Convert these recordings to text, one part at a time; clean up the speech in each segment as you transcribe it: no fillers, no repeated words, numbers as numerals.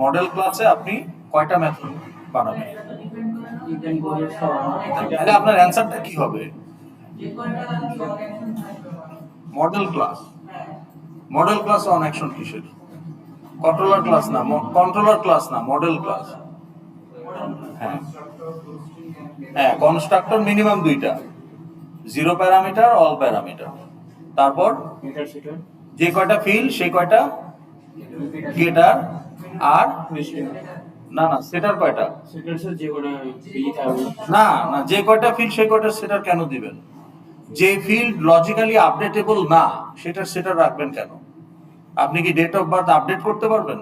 Model ক্লাসে আপনি কয়টা মেথড বানাবেন? তাহলে আপনার অ্যান্সারটা কি হবে? Model class. Model class on action কিসের? কন্ট্রোলার ক্লাস না, কন্ট্রোলার ক্লাস না, মডেল ক্লাস। হ্যাঁ হ্যাঁ, কনস্ট্রাক্টর মিনিমাম দুইটা, জিরো প্যারামিটার, অল প্যারামিটার। তারপর যে কয়টা ফিল্ড সেই কয়টা গেটার, আর না না সেটার কয়টা না না, যে কয়টা ফিল্ড সেই কয়টা সেটার কেন দিবেন? যে ফিল্ড লজিক্যালি আপডেটেবল না সেটার সেটার রাখবেন কেন? আপনি কি ডেট অফ বার্থ আপডেট করতে পারবেন?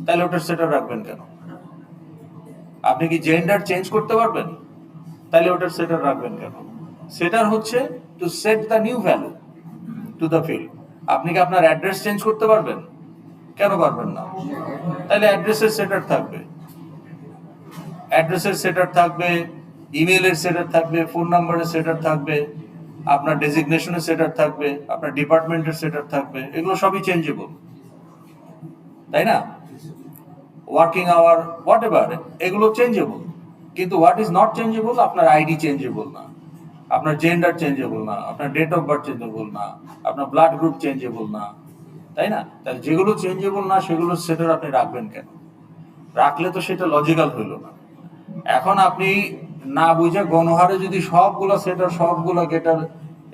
তাহলে ওটার সেটার রাখবেন কেন? আপনি কি জেন্ডার চেঞ্জ করতে পারবেন? তাহলে ওটার সেটার রাখবেন কেন? সেটার হচ্ছে to set the new value to the field. আপনি কি আপনার অ্যাড্রেস চেঞ্জ করতে পারবেন? কেন পারবেন না? তাহলে অ্যাড্রেসের সেটার থাকবে, অ্যাড্রেসের সেটার থাকবে, ইমেলের সেটার থাকবে, ফোন নাম্বারের সেটার থাকবে, আপনার ডেজিগনেশনের সেটার থাকবে, আপনার ডিপার্টমেন্টের সেটার থাকবে। এগুলো সবই চেঞ্জেবল, তাই না? ওয়ার্কিং আওয়ার, হোয়াট এভার, এগুলো চেঞ্জেবল। কিন্তু হোয়াট ইজ নট চেঞ্জেবল? আপনার আইডি চেঞ্জেবল না, আপনার জেন্ডার চেঞ্জেবল না, আপনার ডেট অফ বার্থ চেঞ্জেবল না, আপনার ব্লাড গ্রুপ চেঞ্জেবল না, তাই না? তাহলে যেগুলো চেঞ্জেবল না সেগুলো সেটার আপনি রাখবেন কেন? রাখলে তো সেটা লজিক্যাল হইল না। এখন আপনি না বুঝে গণহারে যদি সবগুলো সেটার সবগুলো গেটার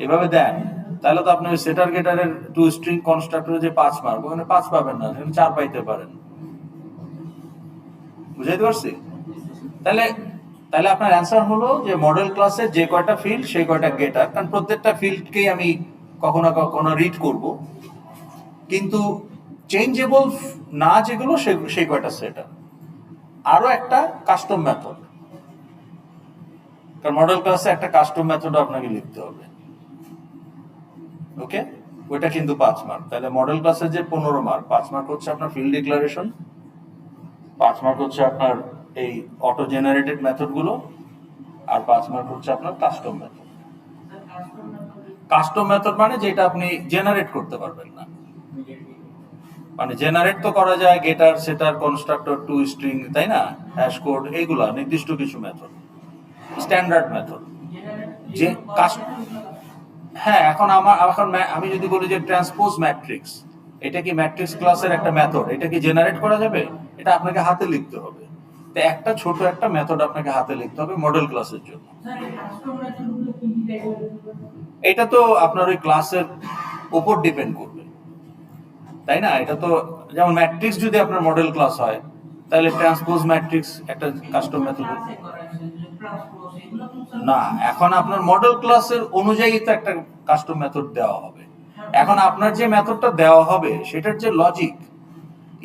এভাবে দেন, তাহলে তো আপনি সেটার গেটারের টু স্ট্রিং কনস্ট্রাক্টরে যে 5 মার্ক, ওখানে 5 পাবেন না, 4 পাইতে পারেন। বুঝাইতে পারছি? তাহলে তাহলে আপনার অ্যান্সার হলো যে মডেল ক্লাসে যে কয়টা ফিল্ড সেই কয়টা গেটার, কারণ প্রত্যেকটা ফিল্ডকেই আমি কখনো কখনো রিড করব, কিন্তু চেঞ্জেবল না যেগুলো সেই কয়টা সেটার। আরো একটা কাস্টম মেথড, কারণ মডেল ক্লাসে একটা কাস্টম মেথড আপনাকে লিখতে হবে। ওকে, ওইটা কিন্তু 5 মার্ক। তাহলে মডেল ক্লাসে যে 15 মার্ক, 5 মার্ক হচ্ছে আপনার ফিল্ড ডিক্লারেশন, 5 মার্ক হচ্ছে আপনার এই অটো জেনারেটেড মেথড গুলো, আর 5 মার্ক হচ্ছে আপনার কাস্টম মেথড। কাস্টম মেথড মানে যেটা আপনি জেনারেট করতে পারবেন না, মানে জেনারেট তো করা যায় গেটার, সেটার, কনস্ট্রাক্টর, টু স্ট্রিং, তাই না, হ্যাশ কোড, এইগুলা নির্দিষ্ট কিছু মেথড, স্ট্যান্ডার্ড মেথড। যে হ্যাঁ, এখন আমি যদি বলি যে ট্রান্সপোজ ম্যাট্রিক্স, এটা কি ম্যাট্রিক্স ক্লাসের একটা মেথড, এটা কি জেনারেট করা যাবে? এটা আপনাকে হাতে লিখতে হবে। তো একটা ছোট একটা মেথড আপনাকে হাতে লিখতে হবে মডেল ক্লাসের জন্য। এটা তো আপনার ওই ক্লাসের উপর ডিপেন্ড করবে, তাই না? এটা তো যেমন ম্যাট্রিক্স যদি আপনার মডেল ক্লাস হয়, তাহলে ট্রান্সপোজ ম্যাট্রিক্স একটা কাস্টম মেথড না। এখন আপনার মডেল ক্লাসের অনুযায়ী তো একটা কাস্টম মেথড দেওয়া হবে। এখন আপনার যে মেথডটা দেওয়া হবে সেটার যে logic,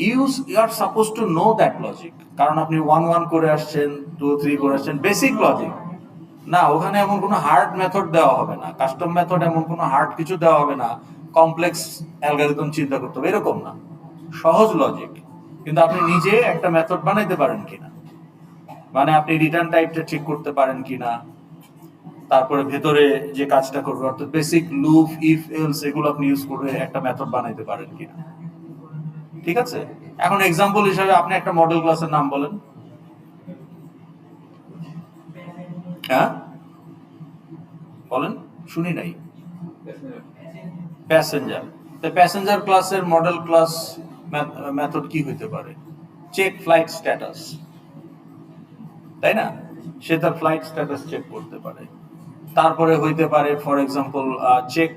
you are supposed to know that logic. কারণ আপনি 1 1 করে আসছেন, 2 3 করে আসছেন, বেসিক লজিক না, ওখানে এমন কোনো হার্ড মেথড দেওয়া হবে না, কাস্টম মেথড এমন কোনো হার্ড কিছু দেওয়া হবে না, কমপ্লেক্স অ্যালগরিদম চিন্তা করতে হবে, এরকম না, সহজ লজিক। কিন্তু আপনি নিজে একটা মেথড বানাইতে পারেন কিনা, মানে আপনি রিটার্ন টাইপটা ঠিক করতে পারেন কিনা, তারপরে ভেতরে যে কাজটা করবে অর্থাৎ বেসিক লুপ, ইফ এলস, এগুলো আপনি ইউজ করে একটা মেথড বানাইতে পারেন কিনা। ঠিক আছে, এখন এক্সাম্পল হিসাবে আপনি একটা মডেল ক্লাসের নাম বলেন। হ্যাঁ বলেন, শুনি নাই। প্যাসেঞ্জার। তো প্যাসেঞ্জার ক্লাসের মডেল ক্লাস মেথড কি হইতে পারে? চেক ফ্লাইট স্ট্যাটাস, তাই না? সে তার ফ্লাইট স্ট্যাটাস চেক করতে পারে। তারপরে হইতে পারে ফর এক্সাম্পল চেক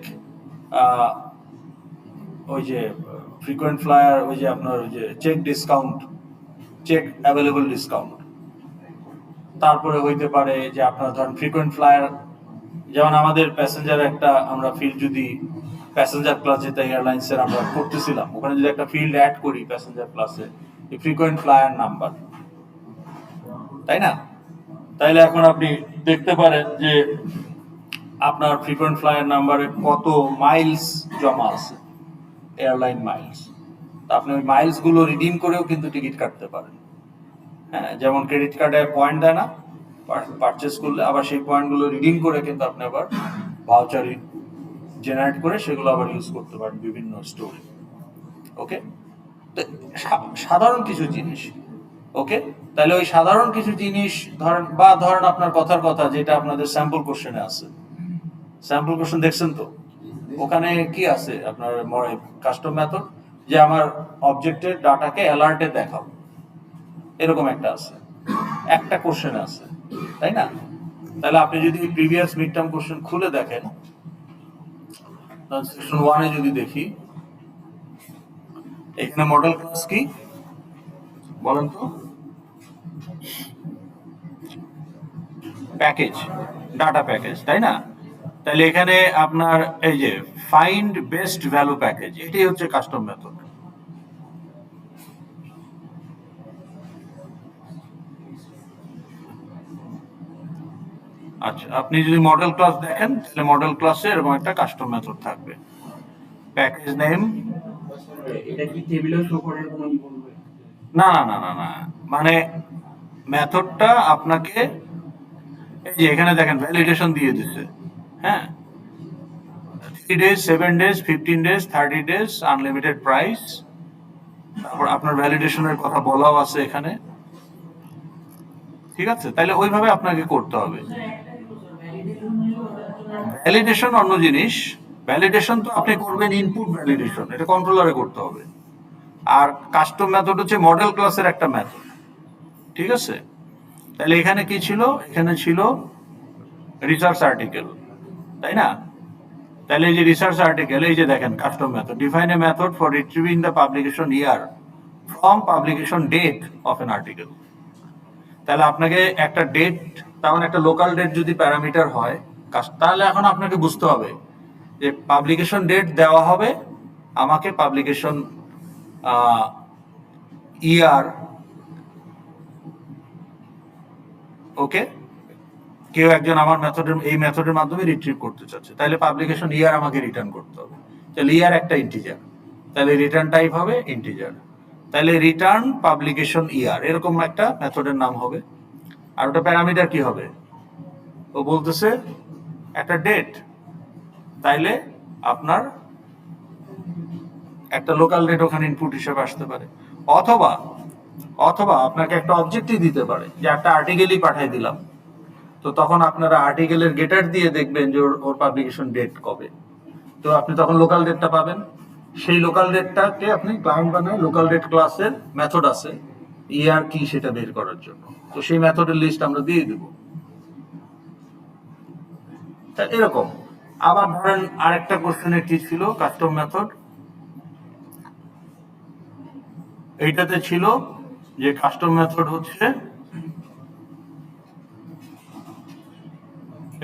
ওই যে ফ্রিকোয়েন্ট ফ্লায়ার, ওই যে আপনার ওই যে check discount, check available discount. তারপরে হইতে পারে যে আপনার ধরেন ফ্রিকোয়েন্ট ফ্লায়ার, যেমন আমাদের প্যাসেঞ্জার একটা আমরা ফিল্ড যদি প্যাসেঞ্জার ক্লাস যেটা এয়ারলাইন্সের আমরা করতেছিলাম, ওখানে যদি একটা ফিল্ড অ্যাড করি প্যাসেঞ্জার ক্লাসে, ফ্রিকোয়েন্ট ফ্লায়ার নাম্বার, তাই না? তাইলে এখন আপনি দেখতে পারেন যে আপনার ফ্রিকোয়েন্ট ফ্লায়ার নাম্বারে কত মাইলস জমা আছে, এয়ারলাইন মাইলস। আপনি ওই মাইলস গুলো রিডিম করেও কিন্তু টিকিট কাটতে পারেন। হ্যাঁ, যেমন ক্রেডিট কার্ডে পয়েন্ট দেয় না পারচেস করলে, আবার সেই পয়েন্ট গুলো রিডিম করে কিন্তু আপনি আবার ভাউচার জেনারেট করে সেগুলো আবার ইউজ করতে পারেন বিভিন্ন স্টোরে। ওকে, সাধারণ কিছু জিনিস। ওকে, তাহলে ওই সাধারণ কিছু জিনিস ধরেন আপনার কথার কথা যেটা আপনাদের স্যাম্পল কোশ্চেনে আছে, স্যাম্পল কোশ্চেন দেখছেন তো, ওখানে কি আছে আপনার কাস্টম মেথড, যে আমার অবজেক্টের ডাটাকে অ্যালার্টে দেখাও, এরকম একটা আছে, একটা কোশ্চেন আছে, তাই না? তাহলে আপনি যদি প্রিভিয়াস মিড টার্ম কোশ্চেন খুলে দেখেন, সেকশন 1 এ যদি দেখি, এখানে মডেল ক্লাস কি বলেন তো? প্যাকেজ, ডাটা প্যাকেজ, তাই না? তাহলে এখানে আপনার এই যে ফাইন্ড বেস্ট ভ্যালু প্যাকেজ, এটাই হচ্ছে কাস্টম মেথড। আচ্ছা, আপনি যদি মডেল ক্লাস দেখেন তাহলে মডেল ক্লাসে এরকম একটা কাস্টম মেথড থাকবে, প্যাকেজ নেম। এটা কি টেবিলে শো করে কোনো ই বলবে? না না না না, মানে মেথডটা আপনাকে এই যে এখানে দেখেন ভ্যালিডেশন দিয়ে দিচ্ছে, হ্যাঁ, 3 days, 7 days, 15 days, 30 days, unlimited price, তারপর আপনার ভ্যালিডেশনের কথা বলাও আছে এখানে, ঠিক আছে? তাহলে ওইভাবে আপনাকে করতে হবে। ভ্যালিডেশন অন্য জিনিস, ভ্যালিডেশন তো আপনি করবেন ইনপুট ভ্যালিডেশন, এটা কন্ট্রোলারে করতে হবে। আর কাস্টম মেথড হচ্ছে মডেল ক্লাসের একটা মেথড, ঠিক আছে? তাহলে এখানে কি ছিল? এখানে ছিল রিসার্চ আর্টিকেল, তাই না? তাহলে এই যে রিসার্চ আর্টিকেল, এই যে দেখেন custom method, define a method for retrieving the publication year from publication date of an article. তাহলে আপনাকে একটা ডেট, তেমন একটা লোকাল ডেট যদি প্যারামিটার হয়, তাহলে এখন আপনাকে বুঝতে হবে যে পাবলিকেশন ডেট দেওয়া হবে আমাকে, পাবলিকেশন ইয়ার, ওকে, কেউ একজন আমার মেথডের, এই মেথডের মাধ্যমে রিট্রিভ করতে চাচ্ছে, তাহলে পাবলিকেশন ইয়ার আমাকে রিটার্ন করতে হবে। তাহলে ইয়ার একটা ইন্টিজার, তাহলে রিটার্ন টাইপ হবে ইন্টিজার, তাহলে রিটার্ন পাবলিকেশন ইয়ার, এরকম একটা মেথডের নাম হবে। আর ওটা প্যারামিটার কি হবে? ও বলতেছে একটা ডেট, তাইলে আপনার একটা লোকাল ডেট ওখানে ইনপুট হিসেবে আসতে পারে, অথবা অথবা আপনাকে একটা অবজেক্টই দিতে পারে, যে একটা আর্টিকেলই পাঠিয়ে দিলাম, তো তখন আপনারা আর্টিকেলের গেটার দিয়ে দেখবেন যে ওর পাবলিকেশন ডেট কবে, তো আপনি তখন লোকাল ডেটটা পাবেন। সেই লোকাল ডেটটাকে আপনি ক্লায়েন্ট বানায়, লোকাল ডেট ক্লাসের মেথড আছে ইয়ার কি সেটা বের করার জন্য, তো সেই মেথডের লিস্ট আমরা দিয়ে দেব। এরকম আবার ধরেন আরেকটা কোশ্চেনের কি ছিল কাস্টম মেথড, এইটাতে ছিল যে কাস্টম মেথড হচ্ছে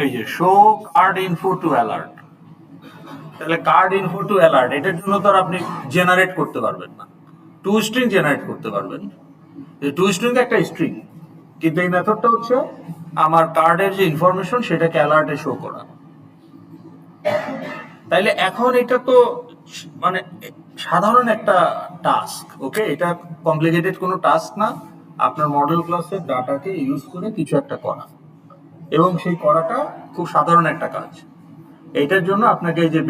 এই যে show card info to alert. তাহলে কার্ড ইনফো টু অ্যালার্ট, এটার জন্য তো আর আপনি জেনারেট করতে পারবেন না, টু স্ট্রিং জেনারেট করতে পারবেন, টু স্ট্রিং একটা স্ট্রিং, কিন্তু এই মেথডটা হচ্ছে আমার কার্ডের যে ইনফরমেশন সেটাকে অ্যালার্টে শো করা। তাইলে এখন এটা তো মানে সাধারণ একটা টাস্ক, ওকে, এটা কমপ্লিকেটেড কোনো টাস্ক না, আপনার মডেল ক্লাসের ডাটাকে ইউজ করে কিছু একটা করা, এবং সেই করাটা খুব সাধারণ একটা কাজ। এটার জন্য আপনাকে এই যে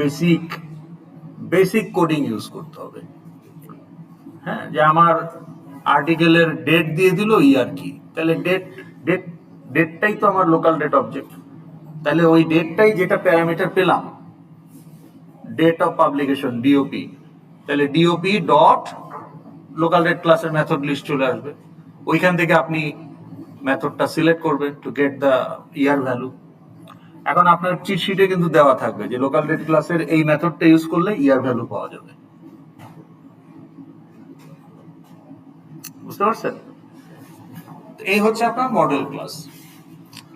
বেসিক কোডিং ইউজ করতে হবে, হ্যাঁ, যে আমার আর্টিকেলের ডেট দিয়ে দিল ইয়ার কি, তাহলে ডেটটাই তো আমার লোকাল ডেট অবজেক্ট, তাহলে ওই ডেটটাই যেটা প্যারামিটার পেলাম, ডেট অফ পাবলিকেশন ডিওপি, তাহলে ডিওপি ডট লোকাল ডেট ক্লাসের মেথড লিস্ট চলে আসবে, ওইখান থেকে আপনি মেথডটা সিলেক্ট করবেন to get the year value. এখন আপনার চিট শিটে কিন্তু দেওয়া থাকবে যে লোকাল ডেট ক্লাসের এই মেথডটা ইউজ করলে ইয়ার ভ্যালু পাওয়া যাবে, বুঝতে পারছেন? এই হচ্ছে আপনার মডেল ক্লাস।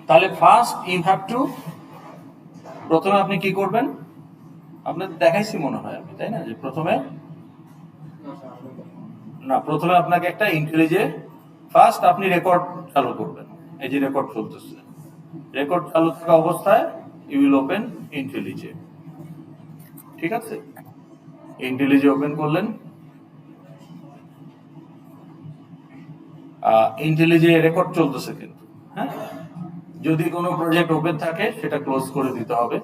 তাহলে ফার্স্ট ইউ হ্যাভ টু, প্রথমে আপনি কি করবেন, আপনাদের দেখাইছি মনে হয় আমি, তাই না, যে প্রথমে আপনাকে একটা ইন্টেলিজে ফার্স্ট আপনি রেকর্ড চালু করবেন, এই যে রেকর্ড চলতেছে, রেকর্ড চালু থাকা অবস্থায় ইউ উইল ওপেন ইন্টেলিজে, ঠিক আছে? ইন্টেলিজে ওপেন করলেন, ইন্টেলিজে রেকর্ড চলতেছে কিন্তু, হ্যাঁ, যদি কোনো প্রজেক্ট ওপেন থাকে সেটা ক্লোজ করে দিতে হবে,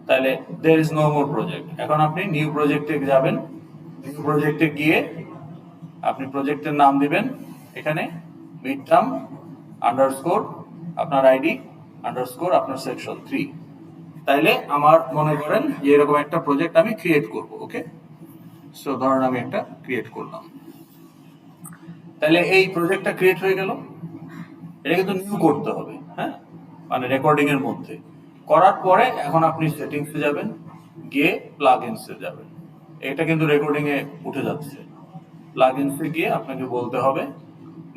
তাহলে there is no more project। এখন আপনি নিউ প্রজেক্টে যাবেন, নিউ প্রজেক্টে গিয়ে আপনি প্রজেক্টের নাম দিবেন এখানে মিড টার্ম আন্ডারস্কোর আপনার আইডি আন্ডারস্কোর আপনার সেকশন 3। তাইলে আমার মনে করেন যে এরকম একটা প্রজেক্ট আমি ক্রিয়েট করব। ওকে, সো ধরেন আমি একটা ক্রিয়েট করলাম। তাহলে এই প্রজেক্টটা ক্রিয়েট হয়ে গেল। এটা কিন্তু নিউ করতে হবে, হ্যাঁ, মানে রেকর্ডিং এর মধ্যে করার পরে এখন আপনি সেটিংসে যাবেন, গিয়ে প্লাগইনসে যাবেন। এটা কিন্তু রেকর্ডিং এ উঠে যাচ্ছে। প্লাগইনসে গিয়ে আপনাকে বলতে হবে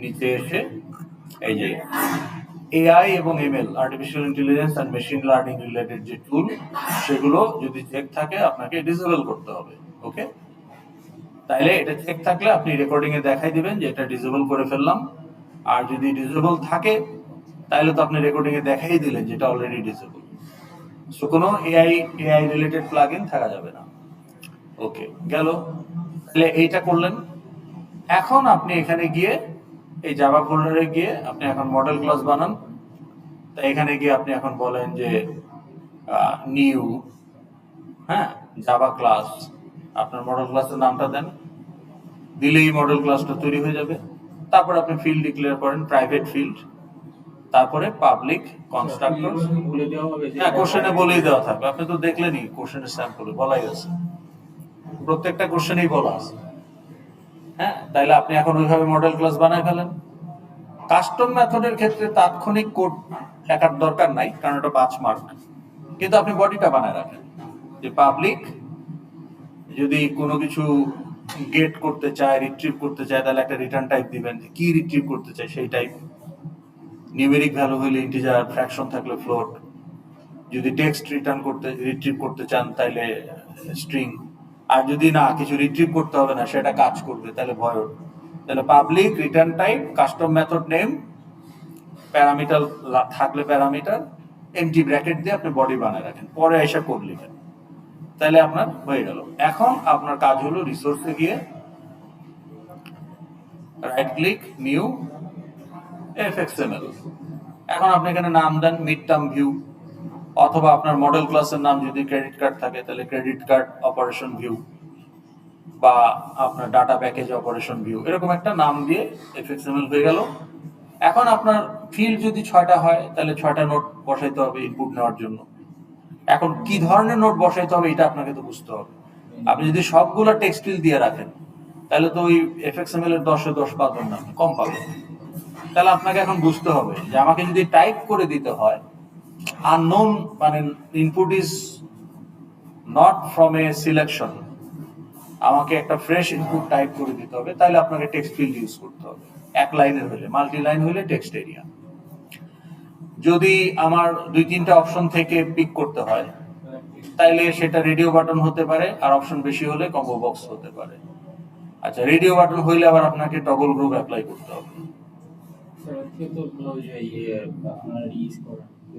নিচে এসে এই যে এআই এবং ML artificial intelligence and machine learning related যে টুল, সেগুলো যদি চেক থাকে আপনাকে ডিসেবল করতে হবে। ওকে, তাইলে এটা চেক থাকলে আপনি রেকর্ডিং এ দেখাই দিবেন যে এটা ডিসেবল করে ফেললাম। আর যদি ডিসেবল থাকে তাহলে তো আপনি রেকর্ডিং এ দেখাই দিলেন যেটা অলরেডি ডিসেবল। সো কোনো এআই রিলেটেড প্লাগইন থাকা যাবে না। ওকে, গেল। তাহলে এইটা করলেন। এখন আপনি এখানে গিয়ে এই জাভা ফোল্ডারে গিয়ে আপনি এখন মডেল ক্লাস বানান। তাই এখানে গিয়ে আপনি এখন বলেন যে নিউ, হ্যাঁ, জাভা ক্লাস, আপনার মডেল ক্লাসের নামটা দেন, দিলেই মডেল ক্লাসটা তৈরি হয়ে যাবে। তারপর আপনি ফিল্ড ডিক্লেয়ার করেন, প্রাইভেট ফিল্ড, তারপরে পাবলিক কনস্ট্রাক্টর। বলে দেওয়া হবে যে হ্যাঁ, কোশ্চেনে বলেই দেওয়া থাকবে। আপনি তো দেখলেনই কোশ্চেনের স্যাম্পলে বলাই আছে, প্রত্যেকটা কোশ্চেনেই বলা আছে। হ্যাঁ, তাইলে আপনি এখন ওইভাবে মডেল ক্লাস বানায় ফেলেন। কাস্টম মেথডের ক্ষেত্রে তাৎক্ষণিক কোড লেখার দরকার নাই, কারণ এটা 5 মার্ক। কিন্তু আপনি বডিটা বানায় রাখেন যে পাবলিক, যদি কোনো কিছু গেট করতে চায়, রিট্রিভ করতে চায়, তাহলে একটা রিটার্ন টাইপ দিবেন যে কি রিট্রিভ করতে চায় সেই টাইপ। নিউমেরিক ভ্যালু হলে ইন্টিজার, ফ্র্যাকশন থাকলে ফ্লোট। যদি টেক্সট রিট্রিভ করতে চান তাহলে স্ট্রিং। আর যদি না কিছু রিট্রিভ করতে হবে না, সেটা কাজ করবে, তাহলে ভয়েড। তাহলে public, return type, custom method name, parameter থাকলে প্যারামিটার, এমটি ব্র্যাকেট দিয়ে আপনি বডি বানায় রাখেন, পরে এসে কোড লিখেন, তাহলে আপনার হয়ে গেল। এখন আপনার কাজ হলো রিসোর্সে গিয়ে রাইট ক্লিক, নিউ, এফএক্সএমএল। এখন আপনি এখানে নাম দেন মিড টার্ম ভিউ, অথবা আপনার মডেল ক্লাসের নাম যদি ক্রেডিট কার্ড থাকে তাহলে ক্রেডিট কার্ড অপারেশন ভিউ, বা আপনার ডাটা প্যাকেজ অপারেশন ভিউ, এরকম একটা নাম দিয়ে এফএক্সএমএল হয়ে গেল। এখন আপনার ফিল্ড যদি 6টা হয় তাহলে 6টা নোট বসাইতে হবে ইনপুট নেওয়ার জন্য। এখন কি ধরনের নোট বসাইতে হবে এটা আপনাকে তো বুঝতে হবে। আপনি যদি সবগুলো টেক্সট ফিল্ড দিয়ে রাখেন তাহলে তো ওই এফএক্সএমএল এর 10-এ 10 পাবেন না, কম পাবেন। তাহলে আপনাকে এখন বুঝতে হবে যে আমাকে যদি টাইপ করে দিতে হয়, আননোন মানে input is not from a selection, আমাকে একটা ফ্রেশ ইনপুট টাইপ করে দিতে হবে, তাহলে আপনাকে টেক্সট ফিল্ড ইউজ করতে হবে। এক লাইনের হলে, মাল্টি লাইন হলে টেক্সট এরিয়া। যদি আমার 2-3টা অপশন থেকে পিক করতে হয় তাইলে সেটা রেডিও বাটন হতে পারে, আর অপশন বেশি হলে কম্বো বক্স হতে পারে। আচ্ছা, রেডিও বাটন হইলে আবার আপনাকে টগল গ্রুপ অ্যাপ্লাই করতে হবে।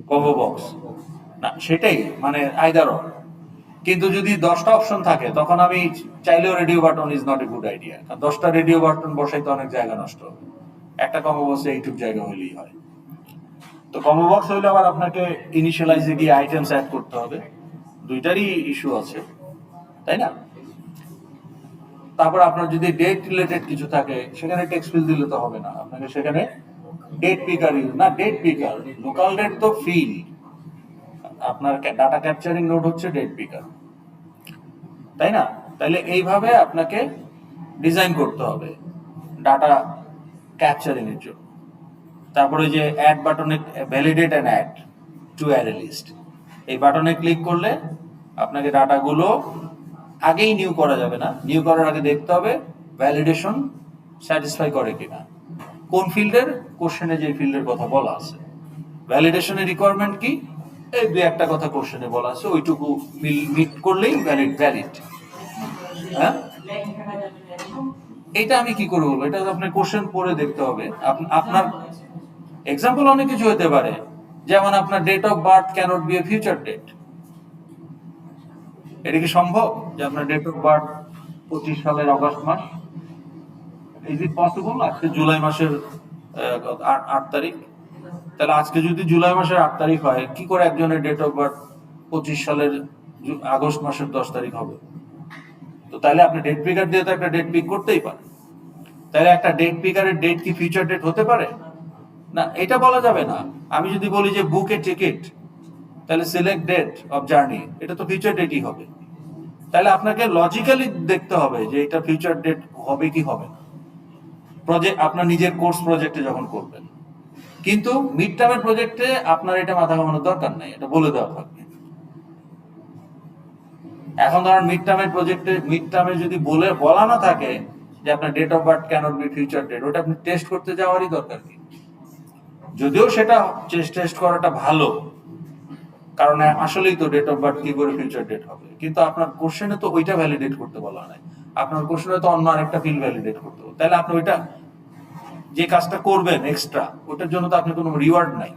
কম্বো বক্স না, সেটাই মানে আইদার অর। কিন্তু যদি 10টা অপশন থাকে তখন আমি চাইলেও radio button is not a good idea, কারণ 10টা রেডিও বাটন বসাইতে অনেক জায়গা নষ্ট হবে। একটা কম্বো বক্সে এইটুক জায়গা হইলেই হয়। তো কম্বো বক্স হইলে আবার আপনাকে ইনিশিয়ালাইজে গিয়ে আইটেমস অ্যাড করতে হবে, দুইটারই ইস্যু আছে, তাই না? তারপর আপনার যদি ডেট রিলেটেড কিছু থাকে সেখানে টেক্সট ফিল্ড দিলে তো হবে না, আপনাকে সেখানে ডেট পিকার ইউজ, না ডেট পিকার, লোকাল ডেট তো ফিল্ড, আপনার ডাটা ক্যাপচারিং নোড হচ্ছে ডেট পিকার, তাই না? তাহলে এইভাবে আপনাকে ডিজাইন করতে হবে ডাটা ক্যাপচারিং এর জন্য। তারপরে যে অ্যাড বাটনে validate and add to array list, এই বাটনে ক্লিক করলে আপনাকে ডাটাগুলো আগেই নিউ করা যাবে না, নিউ করার আগে দেখতে হবে ভ্যালিডেশন স্যাটিসফাই করে কিনা, কোন ফিল্ডের, কোশ্চেনে যে ফিল্ডের কথা বলা আছে। ভ্যালিডেশনের রিকোয়ারমেন্ট কি, এই দুই একটা কথা কোশ্চেনে বলা আছে, ওইটুকু মিট করলেই ভ্যালিড। হ্যাঁ, এটা আমি কি করে বলবো, এটা আপনার কোশ্চেন পড়ে দেখতে হবে। আপনার এক্সাম্পল অনেক কিছু হতে পারে, যেমন আপনার date of birth cannot be a future date. এটা কি সম্ভব যে আপনার ডেট অফ বার্থ 25 সালের অগাস্ট মাস? Is it possible? আজকে জুলাই মাসের 8 তারিখ, তাহলে আজকে যদি জুলাই মাসের 8 তারিখ হয়, কি করে একজনের ডেট অফ বার্থ 25 সালের আগস্ট মাসের 10 তারিখ হবে? তো তাহলে আপনি ডেট পিকার দিয়ে তো একটা ডেট পিক করতেই পারেন। তাহলে একটা ডেট পিকারের ডেট কি ফিউচার ডেট হতে পারে না, এটা বলা যাবে না। আমি যদি বলি যে বুক এ টিকিট, তাহলে সিলেক্ট ডেট অফ জার্নি, এটা তো ফিউচার ডেটই হবে। তাহলে আপনাকে লজিক্যালি দেখতে হবে যে এটা ফিউচার ডেট হবে কি হবে না, প্রজেক্ট আপনার নিজের কোর্স প্রজেক্টে যখন করবেন। কিন্তু মিড টার্মের প্রজেক্টে আপনার এটা মাথা ঘামানোর দরকার নাই, এটা বলে দেওয়া থাকবে। এখন ধরেন মিড টার্মে যদি বলা না থাকে যে আপনার date of birth cannot be future date, ওটা আপনি টেস্ট করতে যাওয়ারই দরকার কি। যদিও সেটা টেস্ট করাটা ভালো, কারণ আসলেই তো ডেট অফ বার্থ কি করে ফিউচার ডেট হবে, কিন্তু আপনার কোশ্চেনে তো ওইটা ভ্যালিডেট করতে বলা নাই, আপনার কোশ্চেনে তো অন্য আরেকটা ফিল্ড ভ্যালিডেট করতে হবে। তাহলে আপনি ওইটা যে কাজটা করবেন এক্সট্রা, ওটার জন্য তো আপনি কোনো রিওয়ার্ড নাই।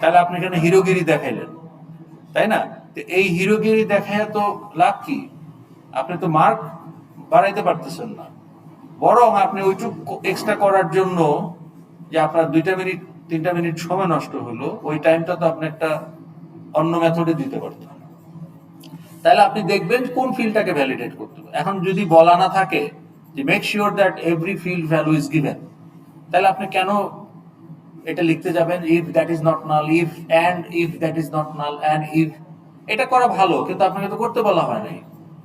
তাহলে আপনি এখানে হিরোগিরি দেখাইলেন, তাই না? এই হিরোগিরি দেখায় তো লাভ কি? আপনি তো মার্ক বাড়াইতে পারতেছেন না, বরং আপনি ওইটুকু এক্সট্রা করার জন্য যে আপনার 2 মিনিট 3 মিনিট সময় নষ্ট হলো, ওই টাইমটা তো আপনি একটা অন্য মেথডে দিতে পারতেন। তাহলে আপনি দেখবেন কোন ফিল্ডটাকে ভ্যালিডেট করতে হবে। এখন যদি বলা না থাকে যে make sure that every field value is given, তাহলে আপনি কেন এটা লিখতে যাবেন if that is not null, if that is not null and if. এটা করা ভালো, কিন্তু আপনাকে তো করতে বলা হয় নাই।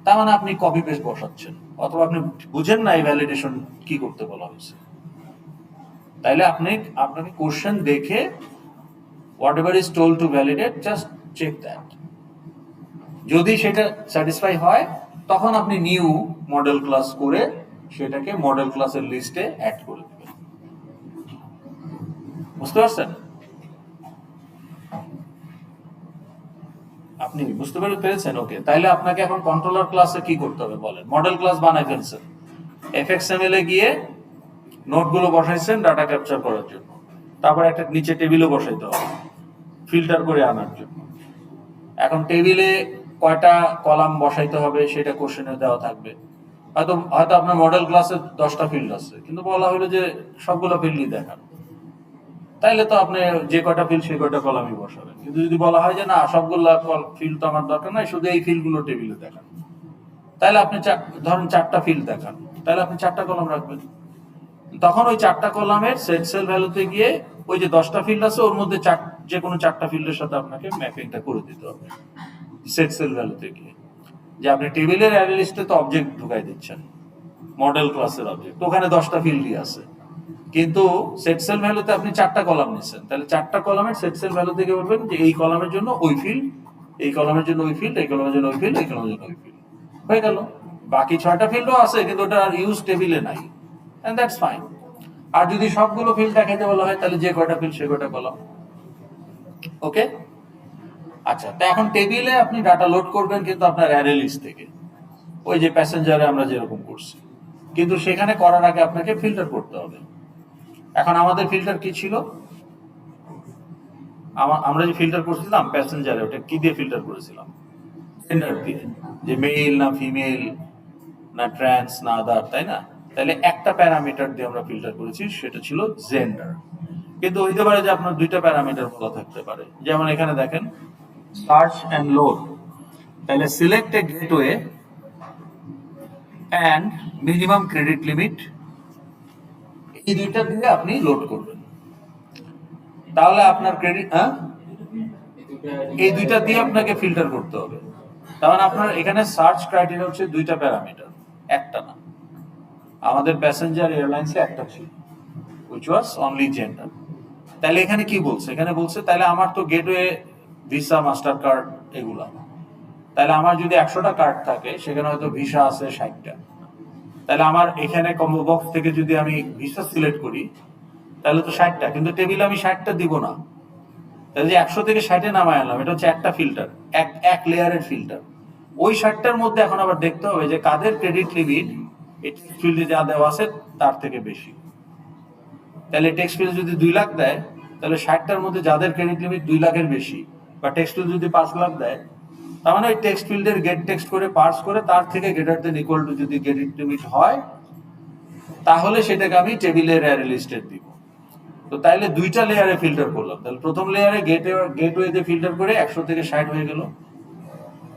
তার মানে আপনি কপি পেস্ট বসাচ্ছেন, অথবা আপনি বুঝেন না এই ভ্যালিডেশন কি করতে বলা হয়েছে। তাইলে আপনাকে কোশ্চেন দেখে whatever is told to validate, just check that. যদি সেটা স্যাটিসফাই হয়, তখন আপনি নিউ মডেল ক্লাস করে সেটাকে মডেল ক্লাসের লিস্টে অ্যাড করে দিবেন। বুঝতে পারছেন? আপনি বুঝতে পেরেছেন? ওকে, তাইলে আপনাকে এখন কন্ট্রোলার ক্লাসে কি করতে হবে বলেন। মডেল ক্লাস বানাই ফেলছেন, এফএক্সএমএল এ গিয়ে নোটগুলো বসাইছেন ডাটা ক্যাপচার করার জন্য, তারপর একটা নিচে টেবিলও বসাইতে হবে ফিল্টার করে আনার জন্য। এখন টেবিলে কয়টা কলাম বসাইতে হবে সেটা কোশ্চেনে দেওয়া থাকবে। হয়তো আপনার মডেল ক্লাসে 10টা ফিল্ড আছে, কিন্তু বলা হলো যে সবগুলো ফিল্ডই দেখান, তাইলে তো আপনি যে কয়টা ফিল্ড সেই কয়টা কলামই বসাবেন। কিন্তু যদি বলা হয় যে না, সবগুলো ফিল্ড তো আমার দরকার নাই, শুধু এই ফিল্ডগুলো টেবিলে দেখান, তাহলে আপনি ধরেন 4টা ফিল্ড দেখান, তাহলে আপনি 4টা কলাম রাখবেন। তখন ওই 4টা কলামের সেট সেল ভ্যালুতে গিয়ে ওই যে 10টা ফিল্ড আছে ওর মধ্যে যে কোনো 4টা ফিল্ডের সাথে আপনাকে ম্যাপিংটা করে দিতে হবে সেট সেল ভ্যালুতে গিয়ে। যে আপনি টেবিলের অ্যারে লিস্টে তো অবজেক্ট ঢুকাই দিচ্ছেন, মডেল ক্লাসের অবজেক্ট, ওখানে 10টা ফিল্ডই আছে, কিন্তু সেট সেল ভ্যালুতে আপনি 4টা কলাম নিচ্ছেন। তাহলে 4টা কলামের সেট সেল ভ্যালু থেকে বলবেন যে এই কলামের জন্য ওই ফিল্ড, এই কলামের জন্য ওই ফিল্ড, এই কলামের জন্য ওই ফিল্ড, এই কলামের জন্য ওই ফিল্ড, হয়ে গেল। বাকি 6টা ফিল্ডও আছে, কিন্তু ওটা আর ইউজ টেবিলে নাই, এন্ড দ্যাটস ফাইন। আর যদি সবগুলো ফিল্ড দেখাইতে বলা হয়, তাহলে যে কয়টা ফিল্ড সে কয়টা কলাম। ওকে, আচ্ছা। তো এখন টেবিলে আপনি ডাটা লোড করবেন, কিন্তু আপনার অ্যারে লিস্ট থেকে, ওই যে প্যাসেঞ্জারে আমরা যেরকম করছি, কিন্তু সেখানে করার আগে আপনাকে ফিল্টার করতে হবে। এখন আমাদের ফিল্টার কি ছিল? আমরা যে ফিল্টার করছিলাম প্যাসেঞ্জারে, ওটা কি দিয়ে ফিল্টার করেছিলাম? জেন্ডার দিয়ে, যে মেল না ফিমেল না ট্রান্স না আদার, তাই না? তাহলে একটা প্যারামিটার দিয়ে আমরা ফিল্টার করেছি, সেটা ছিল জেন্ডার। কিন্তু হইতে পারে যে আপনার 2টা প্যারামিটার বলা থাকতে পারে, যেমন এখানে দেখেন সার্চ এন্ড লোড। তাহলে select A gateway and minimum credit limit, এই দুইটা দিয়ে আপনি লোড করবেন। তাহলে আপনার ক্রেডিট এই দুইটা দিয়ে আপনাকে ফিল্টার করতে হবে। তার মানে আপনার এখানে সার্চ ক্রাইটেরিয়া হচ্ছে 2টা প্যারামিটার, একটা না। আমাদের প্যাসেঞ্জার এয়ারলাইন্সে একটা ছিল, which was only gender। তাহলে এখানে কি বলছে? এখানে বলছে তাহলে আমার তো গেটওয়ে, ভিসা, মাস্টার কার্ড এগুলা, তাহলে আমার যদি 100টা কার্ড থাকে, সেখানে হয়তো ভিসা আছে 60টা। তাহলে আমার এখানে কম্বো বক্স থেকে যদি আমি ভিসা সিলেক্ট করি, তাহলে তো 60টা, কিন্তু টেবিলে আমি 60টা দিব না। তাহলে যে 100 থেকে 60-এ নামায় আনলাম, এটা হচ্ছে একটা ফিল্টার, এক লেয়ারের ফিল্টার। ওই 60টার মধ্যে এখন আবার দেখতে হবে যে কাদের ক্রেডিট লিমিট টেক্সট ফিল্ডে যা দেওয়া আছে তার থেকে বেশি। তাহলে টেক্সট ফিল্ড যদি 2 লাখ দেয়, তাহলে 60টার মধ্যে যাদের ক্রেডিট লিমিট 2 লাখের বেশি, বা টেক্সট ফিল্ড যদি 5 লাখ দেয়, তার মানে ওই টেক্সট ফিল্ডের গেট টেক্সট করে পার্স করে তার থেকে গ্রেটার দেন ইকুয়াল টু যদি ক্রেডিট লিমিট হয়, তাহলে সেটাকে আমি টেবিলের অ্যারে লিস্টে দিব। তো তাইলে 2টা লেয়ারে ফিল্টার করলাম। তাহলে প্রথম লেয়ারে গেটওয়েতে ফিল্টার করে 100 থেকে 60 হয়ে গেল।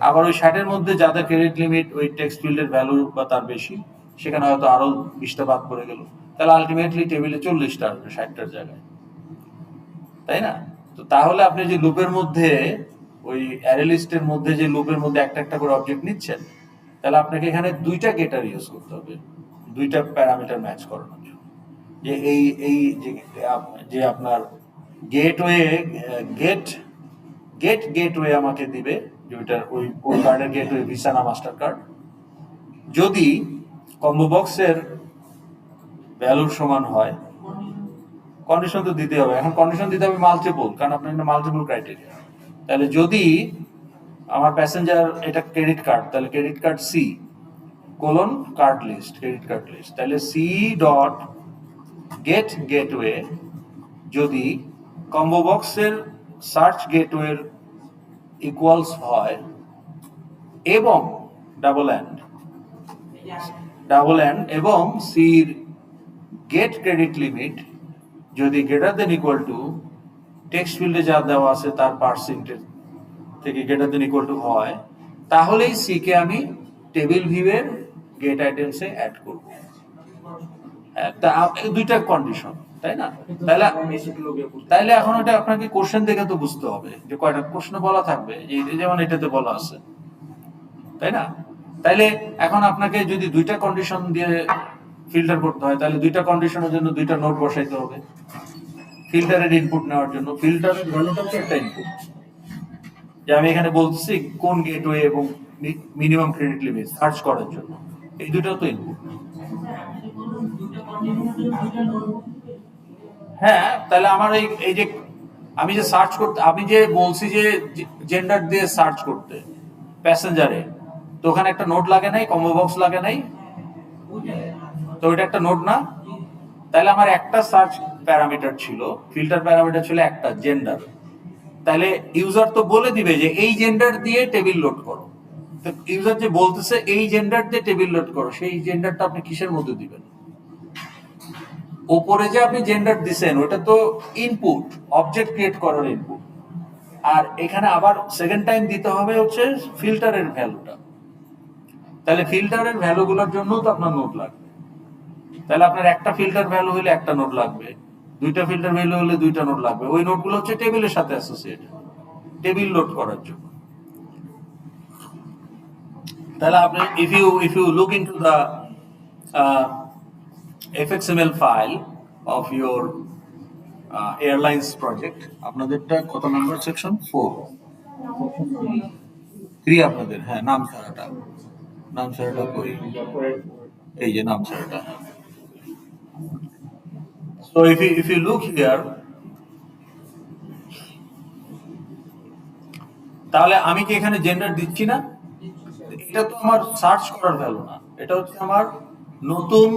আবার ওই 60-এর মধ্যে যাদের ক্রেডিট লিমিট ওই টেক্সট ফিল্ডের ভ্যালু বা তার বেশি, সেখানে হয়তো আরো 20টা বাদ পড়ে গেল, তাহলে আলটিমেটলি টেবিলে 40টা আসবে 60টার জায়গায়, তাই না? তো তাহলে আপনি যে লুপের মধ্যে ওই অ্যারে লিস্টের মধ্যে যে লুপের মধ্যে একটা একটা করে অবজেক্ট নিচ্ছেন, তাহলে আপনাকে এখানে দুইটা গেটার ইউজ করতে হবে, দুইটা প্যারামিটার ম্যাচ করানোর জন্য। যে এই যে আপনার গেটওয়ে গেট গেটওয়ে আমাকে দিবে, যে ওইটার ওই কার্ডের গেটওয়ে ভিসা না মাস্টার কার্ড, যদি কম্বো বক্সের ভ্যালুর সমান হয়, কন্ডিশন তো দিতে হবে, এখন কন্ডিশন দিতে হবে মাল্টিপল, কারণ আপনার মাল্টিপল ক্রাইটেরিয়া। তাহলে যদি আমার প্যাসেঞ্জার এটা ক্রেডিট কার্ড, তাহলে credit card C colon card list, credit card list, তাহলে সি ডট গেটওয়ে যদি কম্বো বক্সের সার্চ গেটওয়ের ইকুয়ালস হয় এবং ডাবল এন্ড এবং সির গেট ক্রেডিট লিমিট যদি greater than equal to text ফিল্ডে যা দেওয়া আছে তার পার্সেন্টেজ থেকে গ্রেটার দেন ইকুয়াল টু হয়, তাহলেই সি কে আমি টেবিল ভিউয়ের গেট আইটেমসে অ্যাড করব। দুইটা কন্ডিশন, তাই না? তাইলে এখন এটা আপনাকে কোশ্চেন দেখে তো বুঝতে হবে যে কয়টা প্রশ্ন বলা থাকবে, যেমন এটাতে বলা আছে, তাই না? তাইলে এখন আপনাকে যদি দুইটা কন্ডিশন দিয়ে ফিল্টার করতে হয়, তাহলে দুইটা কন্ডিশনের জন্য দুইটা নোট বসাইতে হবে ফিল্টারের ইনপুট নেওয়ার জন্য। ফিল্টারের ভ্যালুটা হচ্ছে একটা ইনপুট, যে আমি এখানে বলছি কোন গেটওয়ে এবং মিনিমাম ক্রেডিট লিমিট সার্চ করার জন্য, এই দুটো তো ইনপুট। হ্যাঁ, তাহলে আমার এই যে আমি যে সার্চ করতে, আমি যে বলছি যে জেন্ডার দিয়ে সার্চ করতে প্যাসেঞ্জারে, তো ওখানে একটা নোট লাগে নাই, কম্বো বক্স লাগে নাই, তো ওইটা একটা নোট না? তাহলে আমার একটা সার্চ প্যারামিটার ছিল, ফিল্টার প্যারামিটার ছিল একটা জেন্ডার, তাহলে ইউজার তো বলে দিবে যে এই জেন্ডার দিয়ে টেবিল লোড করো। তো ইউজার যে বলতেছে এই জেন্ডার দিয়ে টেবিল লোড করো, সেই জেন্ডারটা আপনি কিসের মধ্যে দিবেন? ওপরে যে আপনি জেন্ডার দিছেন ওটা তো ইনপুট, অবজেক্ট ক্রিয়েট করার ইনপুট, আর এখানে আবার সেকেন্ড টাইম দিতে হবে হচ্ছে ফিল্টারের ভ্যালুটা। তাহলে ফিল্টারের ভ্যালুগুলোর জন্য তো আপনার নোট লাগবে, তাহলে আপনার একটা ফিল্টার ভ্যালু হলে একটা নোট লাগবে, দুইটা ফিল্টার ভ্যালু হলে দুইটা নোট লাগবে। ওই নোটগুলো হচ্ছে টেবিলের সাথে অ্যাসোসিয়েটেড, টেবিল লোড করার জন্য। তাহলে আপনি if you look into the fxml file of your airlines project, আপনাদেরটা কত নাম্বার সেকশন? 3 আপনাদের। হ্যাঁ, নাম ছাড়াটা কই? এই যে নাম ছাড়াটা। So if you look here, তাহলে আমি কি এখানে জেন্ডার দিচ্ছি না? এটা তো আমার সার্চ করার ভ্যালু না, এটা হচ্ছে আমার নতুন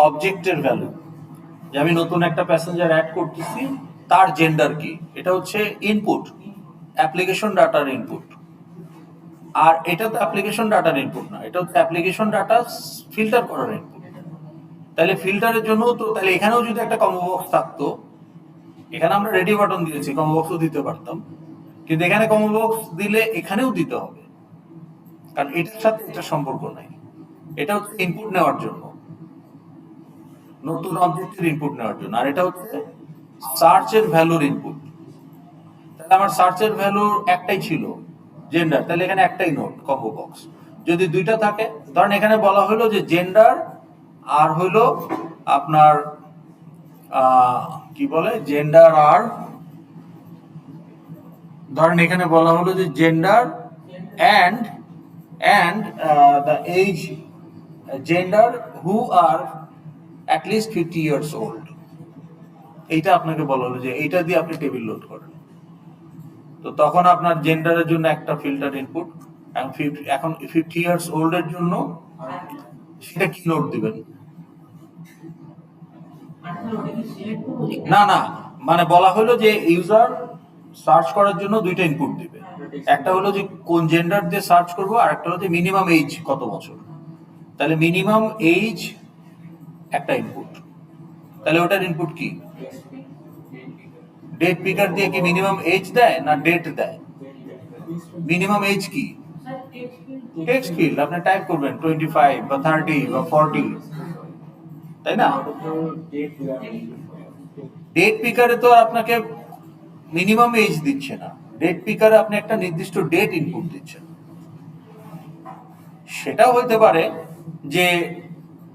অবজেক্টের ভ্যালু, যে আমি নতুন একটা প্যাসেঞ্জার অ্যাড করতেছি, তার জেন্ডার কি, এটা হচ্ছে ইনপুট, অ্যাপ্লিকেশন ডাটার ইনপুট। আর এটা তো অ্যাপ্লিকেশন ডাটার ইনপুট না, এটা হচ্ছে অ্যাপ্লিকেশন ডাটা ফিল্টার করার ইনপুট। তাহলে ফিল্টারের জন্য তো তাহলে এখানেও যদি একটা কম্বো বক্স থাকতো, এখানে আমরা রেডি বাটন দিয়েছি, কম্বো বক্সও দিতে পারতাম, কিন্তু এখানে কম্বো বক্স দিলে এখানেও দিতে হবে, কারণ এটার সাথে এটা সম্পর্ক নাই। এটা হচ্ছে ইনপুট নেওয়ার জন্য, নতুন অবজেক্টের ইনপুট নেওয়ার জন্য, আর এটা হচ্ছে সার্চের ভ্যালুর ইনপুট। তাহলে আমার সার্চের ভ্যালু একটাই ছিল জেন্ডার, তাহলে এখানে একটাই নোট কম্বো বক্স। যদি দুইটা থাকে, ধরেন এখানে বলা হলো যে জেন্ডার আর হইলো আপনার কি বলে জেন্ডার আর, ধরেন এখানে বলা হলো যে gender and the age, gender who are at least 50 years old, এইটা আপনাকে বলা হলো যে এইটা দিয়ে আপনি টেবিল লোড করেন। তো তখন আপনার জেন্ডারের জন্য একটা ফিল্টার ইনপুট, এখন 50 ইয়ার্স ওল্ড এর জন্য সেটা কি নোট দিবেন? না না, মানে বলা হলো যে ইউজার সার্চ করার জন্য দুইটা ইনপুট দিবে, একটা হলো যে কোন জেন্ডার দিয়ে সার্চ করব, আর একটা হলো যে মিনিমাম এজ কত বছর। তাহলে মিনিমাম এজ একটা ইনপুট, তাহলে ওটার ইনপুট কি? ডেট পিকার দিয়ে কি মিনিমাম এজ দেয় না ডেট দেয়? মিনিমাম এজ কি? টেক্সট ফিল্ড আপনি টাইপ করবেন 25 বা 30 বা 40, তাই না? ডেট পিকারে তো আপনাকে মিনিমাম এজ দিচ্ছে না, ডেট পিকারে আপনি একটা নির্দিষ্ট ডেট ইনপুট দিচ্ছেন। সেটাও হইতে পারে যে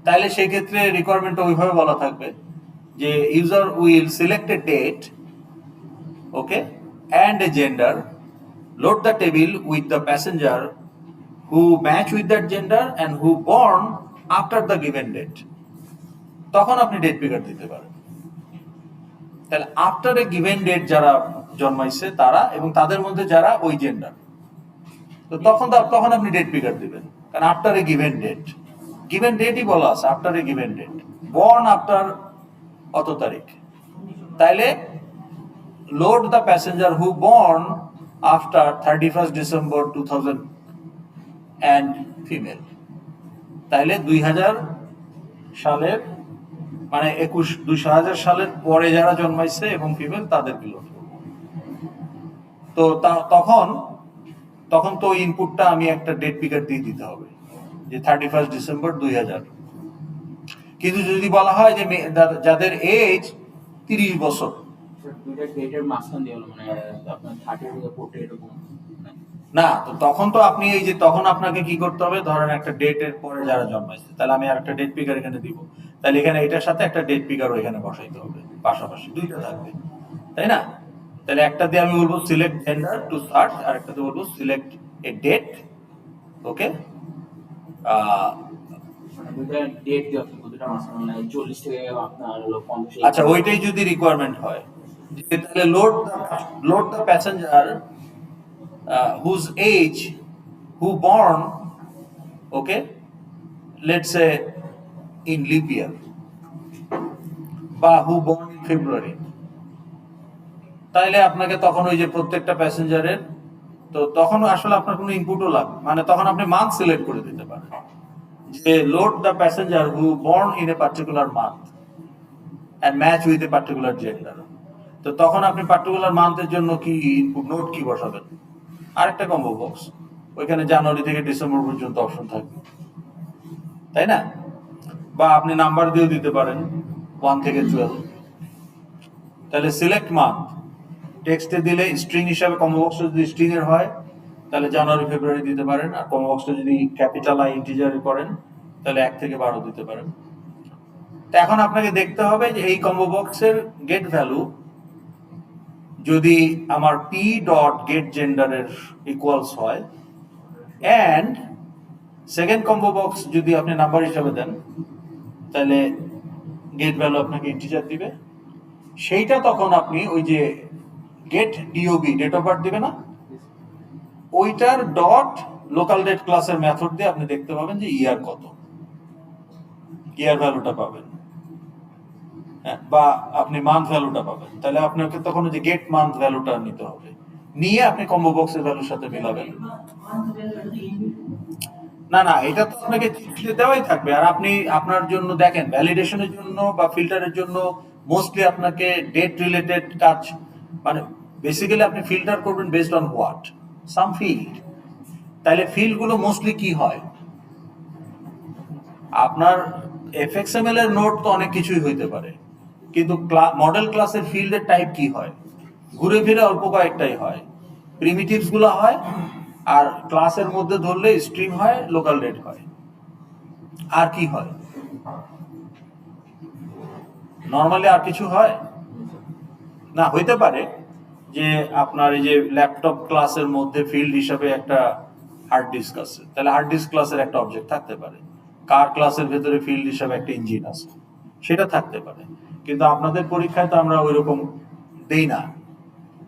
তাহলে সেই ক্ষেত্রে রিকোয়ারমেন্টটা ওইভাবে বলা থাকবে যে user will select a date, okay, and a gender, load the table with the passenger who match with that gender and who born after the given date. তখন আপনি ডেট পিকার দিতে পারেন। তাহলে আফটার এ গিভেন ডেট যারা জন্মাইছে তারা এবং তাদের মধ্যে যারা ওই জেন্ডার, তো তখন আপনি ডেট পিকার দিবেন, কারণ আফটার এ গিভেন ডেটই বলা আছে, after a given date, born after অত তারিখ। তাইলে load the passenger who born after 31 December 2000 and female. তাইলে 2000 সালের মানে 2000 সালের পরে যারা জন্মাইছে এবং ফিমেল তাদেরকে লোড করবো। তো তখন তো ইনপুটটা আমি একটা ডেট পিকার দিয়ে দিতে হবে যে 31 ডিসেম্বর 2000। কিন্তু যদি বলা হয় যে যাদের এজ 30 বছর, দুইটা ডেটের মাঝখান দিয়ে হলো মানে আপনার 30 থেকে 40 এরকম না, তো তখন তো আপনি এই যে তখন আপনাকে কি করতে হবে, ধরেন একটা ডেটের পরে যারা জন্মাইছে, তাহলে আমি আর একটা ডেট পিকার এখানে দিব, তাহলে এখানে এটার সাথে একটা ডেট পিকারও এখানে বসাইতে হবে, পাশাপাশি দুইটা থাকবে, তাই না? তাহলে একটা দিয়ে আমি বলবো সিলেক্ট জেন্ডার টু সার্চ, আর একটা দিয়ে বলবো সিলেক্ট এ ডেট, ওকে। দুইটা ডেট দিয়ে আপনি দুইটা মাঝখান মানে 40 থেকে আপনার হলো 50। আচ্ছা, ওইটাই যদি রিকোয়ারমেন্ট হয় যে তাহলে load the passenger whose age who born, okay, let's say in leap year বা who born in February, তাইলে আপনাকে তখন ওই যে প্রত্যেকটা প্যাসেঞ্জারের, তো তখন আসলে আপনার কোনো ইনপুটও লাগবে, মানে তখন আপনি মান্থ সিলেক্ট করে দিতে পারেন যে load the passenger who born in a particular month and match with a particular gender। তো তখন আপনি পার্টিকুলার মান্থের জন্য কি ইনপুট নোট কি বসাবেন, আরেকটা কম্বো বক্স, ওইখানে জানুয়ারি থেকে ডিসেম্বর পর্যন্ত অপশন থাকবে, তাই না? বা আপনি নাম্বার দিয়েও দিতে পারেন 1 থেকে 12। তাহলে সিলেক্ট মান্থ টেক্সটে দিলে স্ট্রিং হিসাবে কম্বো বক্সটা যদি স্ট্রিং এর হয় তাহলে জানুয়ারি ফেব্রুয়ারি দিতে পারেন, আর কম্বো বক্সটা যদি ক্যাপিটাল আই ইন্টিজারে করেন তাহলে 1 থেকে 12 দিতে পারেন। তো এখন আপনাকে দেখতে হবে যে এই কম্বো বক্সের গেট ভ্যালু যদি আমার পি ডট গেট জেন্ডারের ইকুয়ালস হয়, অ্যান্ড সেকেন্ড কম্বো বক্স যদি আপনি নাম্বার হিসাবে দেন তাহলে গেট ভ্যালু আপনাকে ইন্টিজার দিবে, সেইটা তখন আপনি ওই যে get DOB date of birth দিবে না, ওইটার ডট লোকাল ডেট ক্লাসের মেথড দিয়ে আপনি দেখতে পাবেন যে ইয়ার কত, ইয়ার ভ্যালুটা পাবেন, বা আপনি মান্থ ভ্যালুটা পাবেন। তাহলে আপনাকে তখন যে গেট মান্থ ভ্যালুটা নিতে হবে, নিয়ে আপনি কম্বো বক্সের ভ্যালুর সাথে মিলাবেন। না, এটা তো আপনাকে চিঠি দেওয়াই থাকবে, আর আপনি আপনার জন্য দেখেন ভ্যালিডেশনের জন্য বা ফিল্টারের জন্য মোস্টলি আপনাকে ডেট রিলেটেড কাজ, মানে বেসিক্যালি আপনি ফিল্টার করবেন based on what, some field. তাহলে ফিল্ড গুলো মোস্টলি কি হয়, আপনার এফএক্সএমএল এর নোট তো অনেক কিছুই হইতে পারে, কিন্তু মডেল ক্লাসের ফিল্ডের টাইপ কি হয়, ঘুরে ফিরে অল্প কয়েকটাই হয়, প্রিমিটিভস গুলো হয়, আর ক্লাসের মধ্যে ধরলে স্ট্রিং হয়, লোকাল ডেট হয়, আর কি হয়, নরমালি আর কিছু হয় না। হইতে পারে যে আপনার এই যে ল্যাপটপ ক্লাসের মধ্যে ফিল্ড হিসাবে একটা হার্ড ডিস্ক আছে, তাহলে হার্ড ডিস্ক ক্লাসের একটা অবজেক্ট থাকতে পারে, কার ক্লাসের ভেতরে ফিল্ড হিসাবে একটা ইঞ্জিন আছে, সেটা থাকতে পারে। কিন্তু আপনাদের পরীক্ষায় তো আমরা ওই রকম দেই না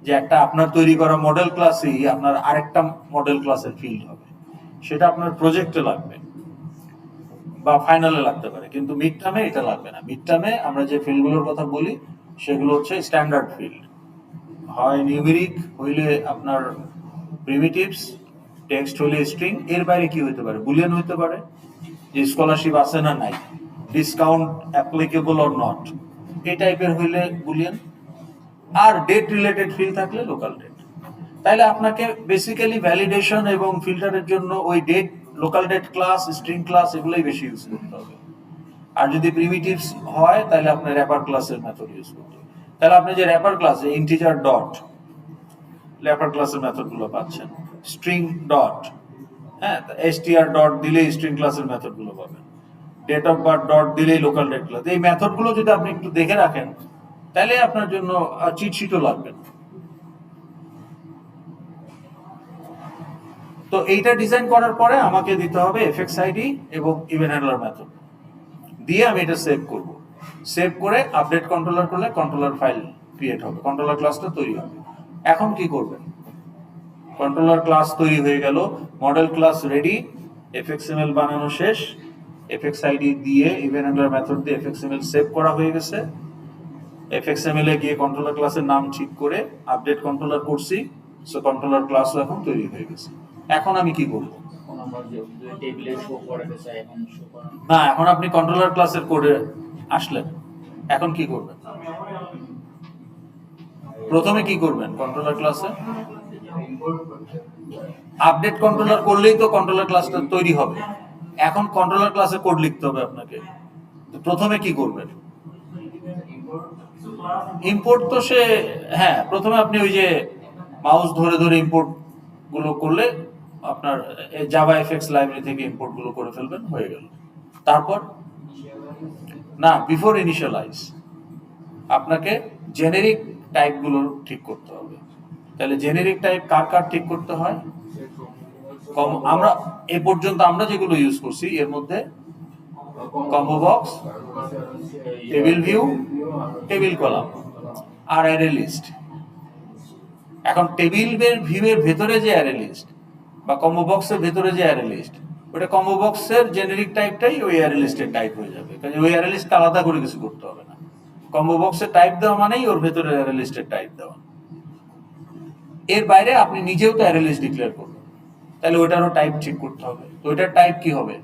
যে একটা আপনার তৈরি করা মডেল ক্লাসই আপনার আরেকটা মডেল ক্লাসের ফিল্ড হবে, সেটা আপনার প্রজেক্টে লাগবে বা ফাইনালে লাগতে পারে, কিন্তু মিড টার্মে এটা লাগবে না। মিড টার্মে আমরা যে ফিল্ডগুলোর কথা বলি সেগুলো হচ্ছে স্ট্যান্ডার্ড ফিল্ড, হয় নিউমেরিক হইলে আপনার প্রিমিটিভস, টেক্সট হইলে স্ট্রিং, এর বাইরে কি হইতে পারে, বুলিয়ান হইতে পারে, যে স্কলারশিপ আছে না নাই, ডিসকাউন্ট অ্যাপ্লিকেবল অর নট, এই টাইপের হইলে বুলিয়ান, আর ডেট রিলেটেড ফিল্ড থাকলে লোকাল ডেট। তাইলে আপনাকে বেসিক্যালি ভ্যালিডেশন এবং ফিল্টারের জন্য ওই date local date class, string class এগুলোই বেশি ইউজ করতে হবে। আর যদি প্রিমিটিভস হয় তাহলে আপনার র্যাপার ক্লাসের মেথড ইউজ করতে হবে। তাহলে আপনি যে র্যাপার ক্লাসে ইন্টিজার ডট র্যাপার ক্লাসের মেথডগুলো পাচ্ছেন, স্ট্রিং ডট, হ্যাঁ, str ডট দিলেই স্ট্রিং ক্লাসের মেথডগুলো পাবেন, ডেট অফ বার্থ ডট দিলেই লোকাল ডেট ক্লাস। এই মেথডগুলো যদি আপনি একটু দেখে রাখেন তাহলে আপনার জন্য চিট শিটও লাগবে না। তো এইটা ডিজাইন করার পরে আমাকে দিতে হবে এফএক্স আইডি এবং ইভেন্ট হ্যান্ডলার মেথড দিয়ে আমি এটা সেভ করব। সেভ করে আপডেট কন্ট্রোলার করলে কন্ট্রোলার ফাইল ক্রিয়েট হবে, কন্ট্রোলার ক্লাসটা তৈরি হবে। এখন কি করবেন? কন্ট্রোলার ক্লাস তৈরি হয়ে গেল, মডেল ক্লাস রেডি, এফএক্সএমএল বানানো শেষ, এফএক্স আইডি দিয়ে ইভেন্ট হ্যান্ডলার মেথড দিয়ে এফএক্সএমএল সেভ করা হয়ে গেছে। এফএক্সএমএল এ গিয়ে কন্ট্রোলার ক্লাসের নাম ঠিক করে আপডেট কন্ট্রোলার করছি, সো কন্ট্রোলার ক্লাসও এখন তৈরি হয়ে গেছে। এখন আমি কি করব? না, এখন আপনি কন্ট্রোলার ক্লাসের কোডে আসলেন, এখন কি করবেন? প্রথমে কি করবেন? কন্ট্রোলার ক্লাসে আপডেট কন্ট্রোলার করলেই তো কন্ট্রোলার ক্লাসটা তৈরি হবে। এখন কন্ট্রোলার ক্লাসে কোড লিখতে হবে আপনাকে। তো প্রথমে কি করবেন? ইম্পোর্ট তো সে, হ্যাঁ, প্রথমে আপনি ওই যে মাউস ধরে ধরে ইম্পোর্ট গুলো করলে আপনার জাভা এফএক্স লাইব্রেরি থেকে ইম্পোর্ট গুলো করে ফেলবেন, হয়ে গেল। তারপর না, বিফোর ইনিশিয়ালাইজ আপনাকে জেনেরিক টাইপ গুলো ঠিক করতে হবে। তাহলে জেনেরিক টাইপ কার কার ঠিক করতে হয়? আমরা এ পর্যন্ত আমরা যেগুলো ইউজ করছি এর মধ্যে combo box, table view, table column আর অ্যারে লিস্ট। এখন টেবিল ভিউয়ের ভেতরে যে অ্যারে লিস্ট বা কম্বো বক্সের ভেতরে যে অ্যারে লিস্ট, ওটা কম্বো বক্সের জেনেরিক টাইপটাই ওই অ্যারে লিস্টের টাইপ হয়ে যাবে, কারণ ওই অ্যারে লিস্ট আলাদা করে কিছু করতে হবে না। কম্বো বক্সের টাইপ দেওয়া মানেই ওর ভেতরে অ্যারে লিস্টের টাইপ দেওয়া। এর বাইরে আপনি নিজেও তো অ্যারে লিস্ট ডিক্লেয়ার করবেন, তাহলে ওইটারও টাইপ ঠিক করতে হবে। তো ওইটার টাইপ কি হবে?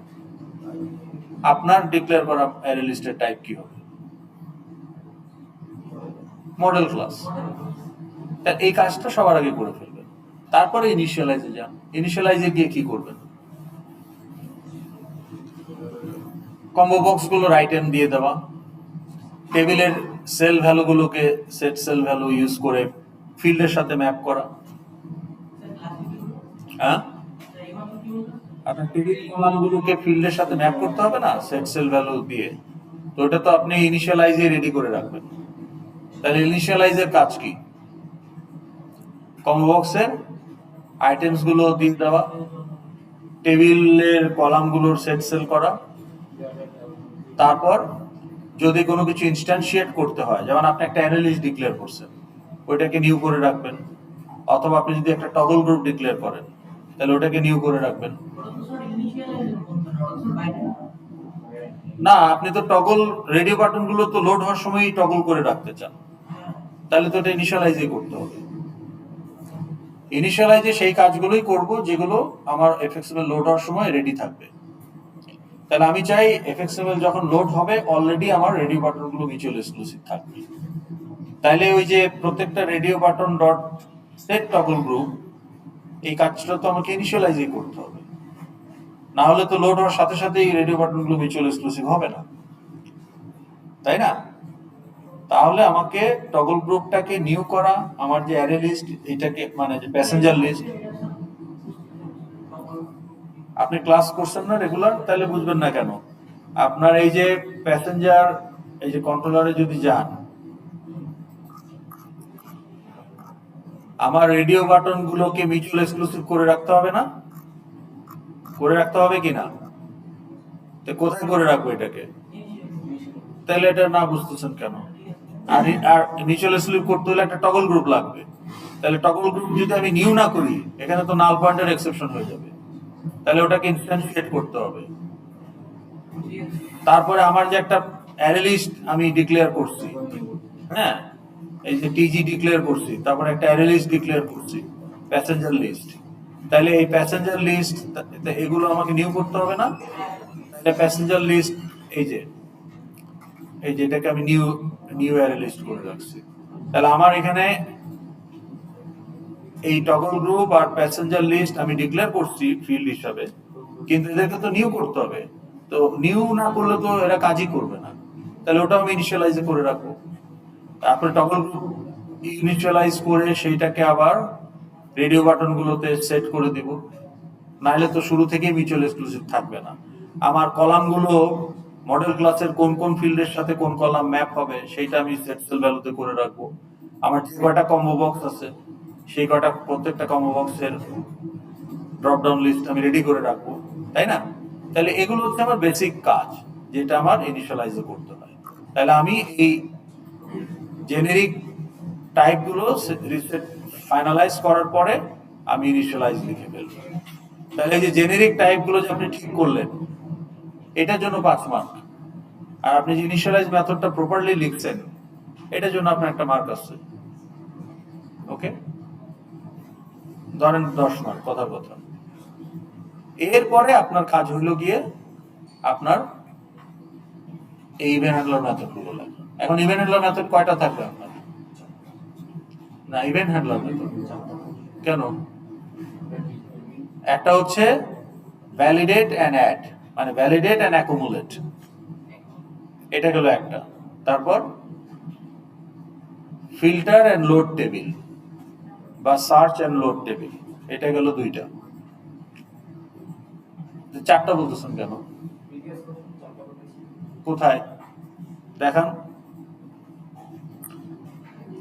আপনার ডিক্লেয়ার করা অ্যারে লিস্টের টাইপ কি হবে? Model class. তা এই কাজটা সবার আগে করে ফেলবেন। তারপরে ইনিশিয়ালাইজে যান। ইনিশিয়ালাইজে গিয়ে কি করবেন? কম্বো বক্স গুলো রাইট এন্ড দিয়ে দেওয়া, টেবিলের সেল ভ্যালু গুলোকে সেট সেল ভ্যালু ইউজ করে ফিল্ডের সাথে ম্যাপ করা। হ্যাঁ, আপনার টেবিল কলাম গুলোকে ফিল্ডের সাথে ম্যাপ করতে হবে না সেট সেল ভ্যালু দিয়ে? তো ওটা তো আপনি ইনিশিয়ালাইজে রেডি করে রাখবেন। তাহলে ইনিশিয়ালাইজের কাজ কি? কম্বো বক্সের আইটেমস গুলো দিয়ে দেওয়া, টেবিলের কলাম গুলোর সেট সেল করা। তারপর যদি কোনো কিছু ইনস্ট্যান্সিয়েট করতে হয়, যেমন আপনি একটা অ্যারে লিস্ট ডিক্লেয়ার করছেন, ওইটাকে নিউ করে রাখবেন। অথবা আপনি যদি একটা টগল গ্রুপ ডিক্লেয়ার করেন তাহলে ওটাকে নিউ করে রাখবেন। না, আপনি তো টগল রেডিও বাটন গুলো তো লোড হওয়ার সময়ই টগল করে রাখতে চান, তাহলে তো এটা ইনিশিয়ালাইজই করতে হবে। ইনিশিয়ালাইজে সেই কাজগুলোই করব যেগুলো আমার এফএক্সএমএল লোড হওয়ার সময় রেডি থাকবে। তাহলে আমি চাই এফএক্সএমএল যখন লোড হবে অলরেডি আমার রেডিও বাটনগুলো মিউচুয়াল এক্সক্লুসিভ থাকবে। তাইলে ওই যে প্রত্যেকটা radio button dot set toggle group, এই কাজটা তো আমাকে ইনিশিয়ালাইজই করতে হবে, না হলে তো লোড হওয়ার সাথে সাথেই রেডিও বাটনগুলো মিউচুয়াল এক্সক্লুসিভ হবে না, তাই না? তাহলে আমাকে টগল গ্রুপটাকে নিউ করা, আমার যে অ্যারে লিস্ট এটাকে মানে যে প্যাসেঞ্জার লিস্ট, আপনি ক্লাস করছেন না রেগুলার, তাহলে বুঝবেন না কেন। আপনার এই যে প্যাসেঞ্জার, এই যে কন্ট্রোলারে যদি যান, আমার রেডিও বাটন গুলোকে মিউচুয়াল এক্সক্লুসিভ করে রাখতে হবে না? করে রাখতে হবে কিনা? তো কোথায় করে রাখবো এটাকে? তাহলে এটা না বুঝতেছেন কেন? আর মিউচুয়াল এক্সক্লুসিভ করতে হলে একটা টগল গ্রুপ লাগবে। তাহলে টগল গ্রুপ যদি আমি নিউ না করি, এখানে তো নাল পয়েন্টের এক্সেপশন হয়ে যাবে। তাহলে ওটাকে ইনস্ট্যান্সিয়েট করতে হবে। তারপরে আমার যে একটা অ্যারে লিস্ট আমি ডিক্লেয়ার করছি, হ্যাঁ, এই যে টিজি ডিক্লেয়ার করছি, তারপরে একটা অ্যারে লিস্ট ডিক্লেয়ার করছি, প্যাসেঞ্জার লিস্ট। তাহলে এই প্যাসেঞ্জার লিস্ট এগুলো আমাকে নিউ করতে হবে না? এটা প্যাসেঞ্জার লিস্ট, এই যে এটাকে আমি নিউ অ্যারে লিস্ট করে রাখছি। তাহলে আমার এখানে এই টগল গ্রুপ আর প্যাসেঞ্জার লিস্ট আমি ডিক্লেয়ার করছি ফিল্ড হিসাবে, কিন্তু এদেরকে তো নিউ করতে হবে, তো নিউ না করলে তো এরা কাজই করবে না, তাহলে ওটা আমি ইনিশিয়ালাইজে করে রাখবো। তারপরে টগল গ্রুপ ইনিশিয়ালাইজ করে সেইটাকে আবার রেডিও বাটন গুলোতে সেট করে দিব, নাহলে তো শুরু থেকেই মিউচুয়াল এক্সক্লুসিভ থাকবে না। আমার কলাম গুলো মডেল ক্লাসের কোন কোন ফিল্ডের সাথে কোন কলাম ম্যাপ হবে সেইটা আমি সেট সেল ভ্যালুতে করে রাখবো। আমার যে কয়টা কম্বো বক্স আছে সেই কয়টা প্রত্যেকটা কম্বো বক্সের ড্রপ ডাউন লিস্ট আমি রেডি করে রাখবো, তাই না? তাহলে এগুলো হচ্ছে আমার বেসিক কাজ, যেটা আমার ইনিশিয়ালাইজে করতে হয়। তাহলে আমি এই জেনেরিক টাইপগুলো রিসেট ফাইনালাইজ করার পরে আমি ইনিশিয়ালাইজ লিখে ফেলবো। তাহলে এই যে জেনেরিক টাইপগুলো যে আপনি ঠিক করলেন, এটার জন্য 5 মার্ক। আর আপনি যে ইনিশিয়ালাইজ মেথডটা প্রপারলি লিখছেন, এটার জন্য আপনার একটা মার্ক আছে। ওকে, ধরেন 10 মার্ক, কথার কথা। এরপরে আপনার কাজ হইলো গিয়ে আপনার এই ইভেন্ট হ্যান্ডলার মেথড গুলো লেখা। এখন ইভেন্ট হ্যান্ডলার মেথড কয়টা থাকবে আপনার? না, ইভেন্ট হ্যান্ডলার মেথড কেন? একটা হচ্ছে ভ্যালিডেট এন্ড অ্যাড, মানে ভ্যালিডেট এন্ড অ্যাকুমুলেট, এটা গেল একটা। তারপর ফিল্টার এন্ড লোড টেবিল বা সার্চ এন্ড লোড টেবিল, এটা গেল 2টা। 4টা বলতেছেন কেন? কোথায় দেখান,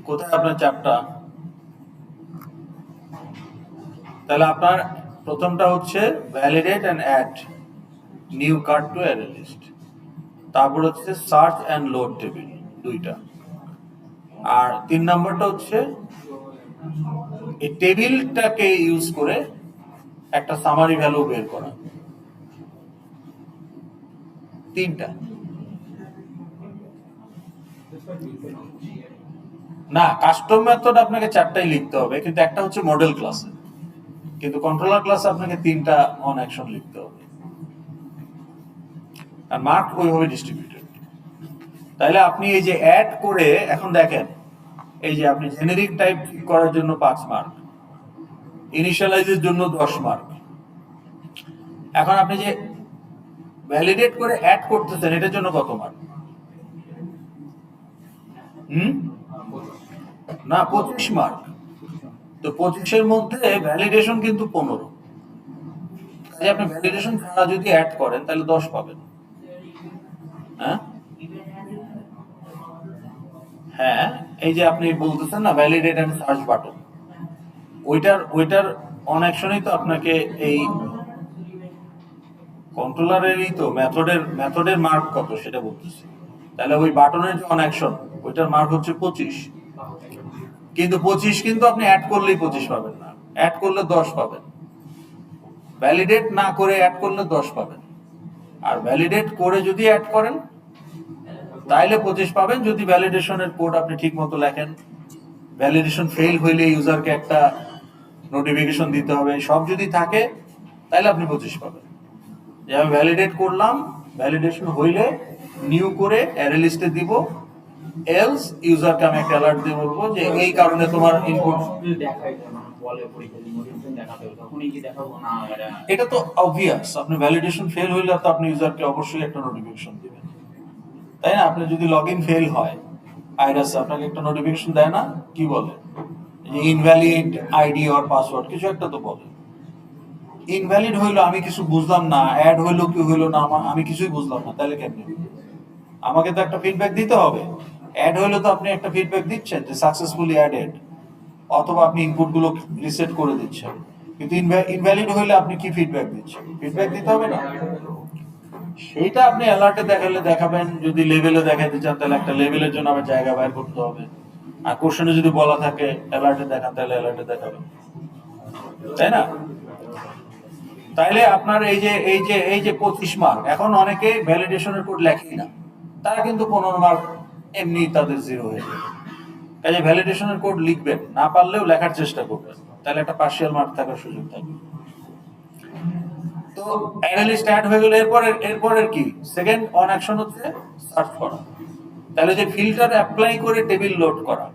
কোথায় আপনার 4টা? তাহলে আপনার প্রথমটা হচ্ছে validate and add new card to array list, তারপর হচ্ছে সার্চ এন্ড লোড টেবিল, 2টা। আর 3 নম্বরটা হচ্ছে এই টেবিলটাকে ইউজ করে একটা সামারি ভ্যালু বের করা, 3টা। না, কাস্টম মেথড আপনাকে 4টাই লিখতে হবে, কিন্তু একটা হচ্ছে মডেল ক্লাসে, কিন্তু কন্ট্রোলার ক্লাসে আপনাকে 3টা অন অ্যাকশন লিখতে হবে। আর মার্ক ওইভাবে ডিস্ট্রিবিউটেড। তাহলে আপনি এই যে অ্যাড করে, এখন দেখেন এই যে আপনি জেনেরিক টাইপ ঠিক করার জন্য 5 মার্ক, ইনিশিয়ালাইজের জন্য 10 মার্ক। এখন আপনি যে ভ্যালিডেট করে অ্যাড করতেছেন, এটার জন্য কত মার্ক? না, 25 মার্ক। তো 25-এর মধ্যে ভ্যালিডেশন কিন্তু 15। আপনি ভ্যালিডেশন ছাড়া যদি অ্যাড করেন তাহলে 10 পাবেন। হ্যাঁ হ্যাঁ, এই যে আপনি বলতেছেন না ভ্যালিডেট এন্ড সার্চ বাটন, ওইটার অন অ্যাকশনই তো আপনাকে এই কন্ট্রোলারেরই তো মেথডের মার্ক কত সেটা বলতেছি। তাহলে ওই বাটনের যে অন অ্যাকশন, ওইটার মার্ক হচ্ছে 25। কিন্তু 25 কিন্তু আপনি অ্যাড করলেই 25 পাবেন না, অ্যাড করলে 10 পাবেন। ভ্যালিডেট না করে অ্যাড করলে 10 পাবেন, আর ভ্যালিডেট করে যদি অ্যাড করেন তাইলে 25 পাবেন, যদি ভ্যালিডেশনের কোড আপনি ঠিক মতো লেখেন। ভ্যালিডেশন ফেল হইলে ইউজারকে একটা নোটিফিকেশন দিতে হবে, সব যদি থাকে তাহলে আপনি 25 পাবেন। যে আমি ভ্যালিডেট করলাম, ভ্যালিডেশন হইলে নিউ করে অ্যারে লিস্টে দিব, এলস ইউজারকে আমি একটা অ্যালার্ট দিয়ে বলবো যে এই কারণে তোমার ইনপুট এটা তো অবভিয়াস। আপনি ভ্যালিডেশন ফেল হইলে তো আপনি ইউজারকে অবশ্যই একটা নোটিফিকেশন দিবেন, তাই না? আপনি যদি লগ ইন ফেল হয়, আইরাস আপনাকে একটা নোটিফিকেশন দেয় না, কি বলে যে ইনভ্যালিড আইডি অর পাসওয়ার্ড, কিছু একটা তো বলে। ইনভ্যালিড হইলো আমি কিছু বুঝলাম না, অ্যাড হইলো কি হইলো না আমি কিছুই বুঝলাম না, তাহলে কেমনে? আমাকে তো একটা ফিডব্যাক দিতে হবে। অ্যাড হইলো তো আপনি একটা ফিডব্যাক দিচ্ছেন যে সাকসেসফুলি অ্যাডেড, অথবা আপনি ইনপুট গুলো রিসেট করে দিচ্ছেন। কিন্তু ইনভ্যালিড হইলে আপনি কি ফিডব্যাক দিচ্ছেন? ফিডব্যাক দিতে হবে না? সেইটা আপনি অ্যালার্টে দেখাবেন। যদি লেভেলে দেখাতে চান তাহলে একটা লেভেলের জন্য আবার জায়গা বাইর করতে হবে। আর কোশ্চেনে যদি বলা থাকে অ্যালার্টে দেখান, তাহলে অ্যালার্টে দেখাবেন, তাই না? তাইলে আপনার এই যে 25 মার্ক, এখন অনেকে ভ্যালিডেশনের কোড লেখেই না, তারা কিন্তু 15 মার্ক এমনি তাদের জিরো হয়ে যাবে। কাজে ভ্যালিডেশনের কোড লিখবেন, না পারলেও লেখার চেষ্টা করবেন, তাহলে একটা পার্শিয়াল মার্ক থাকার সুযোগ থাকবে। তো অ্যানালিস্ট অ্যাড হয়ে গেল, এরপরের কি সেকেন্ড অন অ্যাকশন হচ্ছে সার্চ করা। তাহলে যে ফিল্টার অ্যাপ্লাই করে টেবিল লোড করা,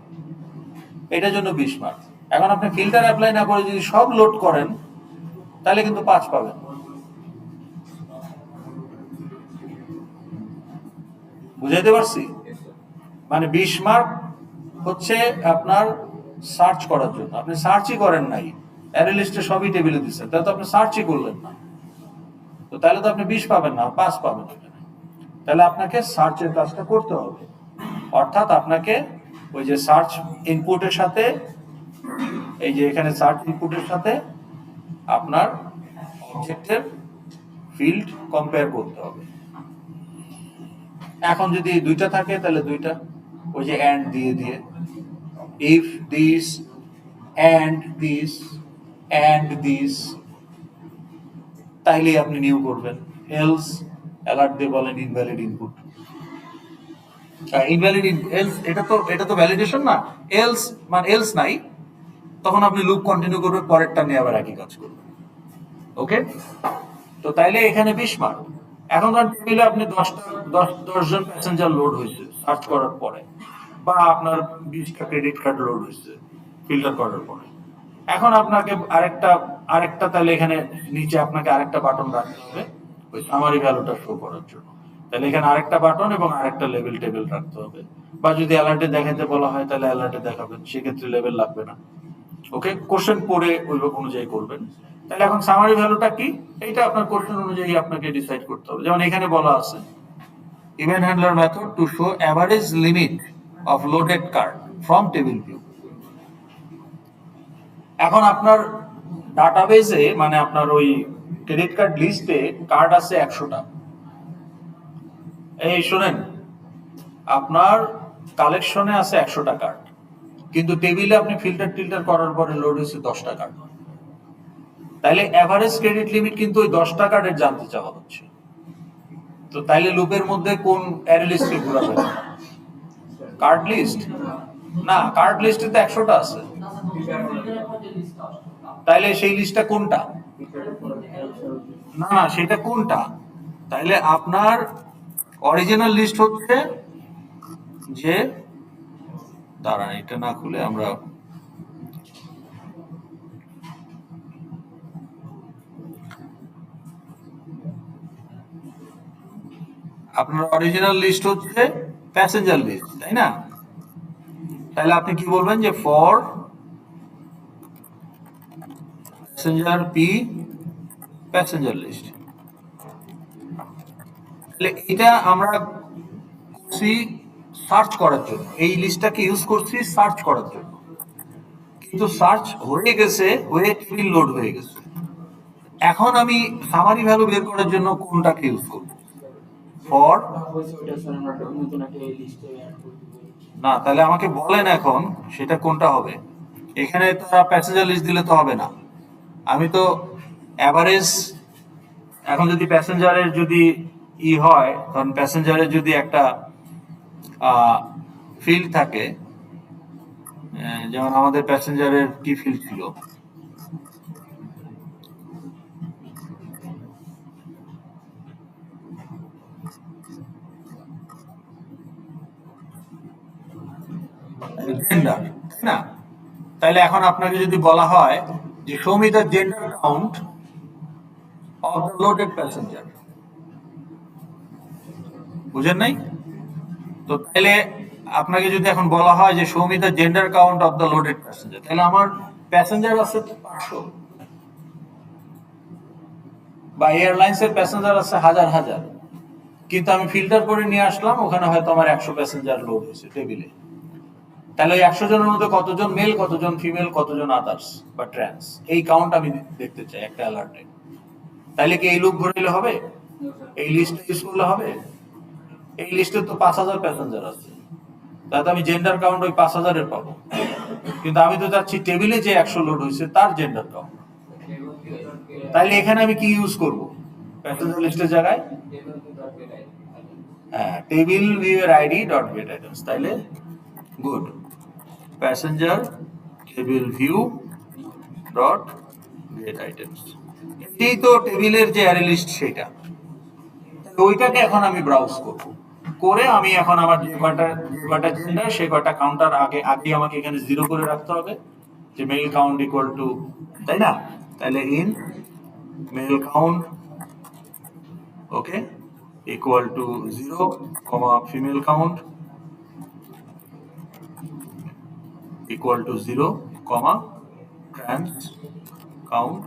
এটার জন্য 20 মার্ক। এখন আপনি ফিল্টার অ্যাপ্লাই না করে যদি সব লোড করেন তাহলে কিন্তু 5 পাবেন। বুঝাইতে পারছি? মানে 20 মার্ক হচ্ছে আপনার সার্চ করার জন্য, আপনি সার্চই করেন নাই, অ্যারে লিস্টে সবই টেবিলে দিচ্ছেন, তাহলে তো আপনি সার্চই করলেন না, তো তাহলে তো আপনি 20 পাবেন না, 5 পাবেন এখানে। তাহলে আপনাকে সার্চের কাজটা করতে হবে, অর্থাৎ আপনাকে ওই যে সার্চ ইনপুটের সাথে, এই যে এখানে সার্চ ইনপুটের সাথে আপনার অবজেক্টের ফিল্ড কম্পেয়ার করতে হবে। এখন যদি দুইটা থাকে তাহলে দুইটা, ওই যে অ্যান্ড দিয়ে দিয়ে, if this and this and this, তাইলে আপনি নিউ করবেন। এলস অ্যালার্ট দিয়ে বলেন ইনভ্যালিড ইনপুট, ইনভ্যালিড এলস, এটা তো ভ্যালিডেশন না, এলস মানে এলস নাই, তখন আপনি লুপ কন্টিনিউ করবেন, পরেরটা নিয়ে আবার একই কাজ করবেন। ওকে, তো তাইলে এখানে 20 মার্ক। এখন ধরেন টেবিলে আপনি 10 জন প্যাসেঞ্জার লোড হয়েছে সার্চ করার পরে, বা আপনার 20টা ক্রেডিট কার্ড লোড হয়েছে ফিল্টার করার পরে, এখন আপনাকে আরেকটা তাহলে এখানে নিচে আপনাকে আরেকটা বাটন রাখতে হবে ওই সামারি ভ্যালুটা শো করার জন্য। তাহলে এখানে আরেকটা বাটন এবং আরেকটা লেভেল টেবিল রাখতে হবে, বা যদি অ্যালার্টে দেখাতে বলা হয় তাহলে অ্যালার্টে দেখাবেন, সেক্ষেত্রে লেভেল লাগবে না। ওকে, কোশ্চেন পড়ে ওই অনুযায়ী করবেন। তাহলে এখন সামারি ভ্যালুটা কি, এইটা আপনার কোশ্চেন অনুযায়ী আপনাকে ডিসাইড করতে হবে। যেমন এখানে বলা আছে event handler method to show average limit of loaded card from table view. এখন আপনার ডাটাবেজে মানে আপনার ওই ক্রেডিট কার্ড লিস্টে কার্ড আছে 100টা। এই শুনেন, আপনার কালেকশনে আছে 100টা কার্ড, কিন্তু টেবিলে আপনি ফিল্টার করার পরে লোড হয়েছে 10টা কার্ড। তাইলে এভারেজ ক্রেডিট লিমিট কিন্তু ওই 10টা কার্ডের জানতে চাওয়া হচ্ছে। তো তাইলে লুপের মধ্যে কোন অ্যারে লিস্টে ঘোরাবে? কার্ড লিস্ট না, কার্ড লিস্টে তো 100টা আছে, তাইলে সেই লিস্টটা কোনটা? না, সেটা কোনটা? তাইলে আপনার অরিজিনাল লিস্ট হচ্ছে যে, দাঁড়ান এটা না খুলে আমরা আপনার অরিজিনাল লিস্ট হচ্ছে প্যাসেঞ্জার লিস্ট, তাই না? তাহলে আপনি কি বলবেন যে for passenger P passenger list. তাহলে এটা আমরা করছি সার্চ করার জন্য, এই লিস্টটাকে ইউজ করছি সার্চ করার জন্য, কিন্তু সার্চ হয়ে গেছে, হয়ে টেবিল লোড হয়ে গেছে। এখন আমি সামারি ভ্যালু বের করার জন্য কোনটাকে ইউজ করব? ফর না, তাহলে আমাকে বলেন এখন সেটা কোনটা হবে। এখানে তো প্যাসেঞ্জার লিস্ট দিলে তো হবে না, আমি তো অ্যাভারেজ, এখন যদি প্যাসেঞ্জারের যদি হয়, তখন প্যাসেঞ্জারের যদি একটা ফিল্ড থাকে, যেমন আমাদের প্যাসেঞ্জারের কি ফিল্ড ছিল, জেন্ডার, তাই না? তাইলে এখন আপনাকে যদি বলা হয় যে show me the gender count of the loaded passenger, বুঝেন নাই? তো তাহলে আপনাকে যদি এখন বলা হয় যে show me the gender count of the loaded passenger, তাহলে আমার প্যাসেঞ্জার আছে 500, বা এয়ারলাইন্সের প্যাসেঞ্জার আছে হাজার হাজার, কিন্তু আমি ফিল্টার করে নিয়ে আসলাম, ওখানে হয়তো আমার 100 প্যাসেঞ্জার লোড হয়েছে টেবিলে। তাহলে ওই 100 জনের মধ্যে কতজন মেল, কতজন ফিমেল, কতজন আদার্স বা ট্রান্স, এই কাউন্ট আমি দেখতে চাই একটা অ্যালার্টে। তাহলে কি এই লুপ ঘুরাইলে হবে? এই লিস্ট ইউজ করলে হবে? এই লিস্টে তো 5000 প্যাসেঞ্জার আছে, তাহলে আমি জেন্ডার কাউন্ট ওই 5000-এর পাবো, কিন্তু আমি তো চাচ্ছি টেবিলে যে 100 লোড হয়েছে তার জেন্ডার কাউন্ট। তাহলে এখানে আমি কি ইউজ করব প্যাসেঞ্জার লিস্টের জায়গায়? হ্যাঁ, টেবিল ভিউয়ের আইডি ডট গেট আইটেমস। তাইলে good, passenger table view dot gate items, এটাই তো টেবিলের যে অ্যারে লিস্ট সেটা। ওইটাকে এখন আমি ব্রাউজ করব, করে আমি এখন আমার যে কয়টা জেন্ডার সে কয়টা কাউন্টার আগে আমাকে এখানে 0 করে রাখতে হবে, যে মেল কাউন্ট ইকুয়াল টু, তাই না? তাহলে in male count, okay, equal to 0, female count equal to 0, trans count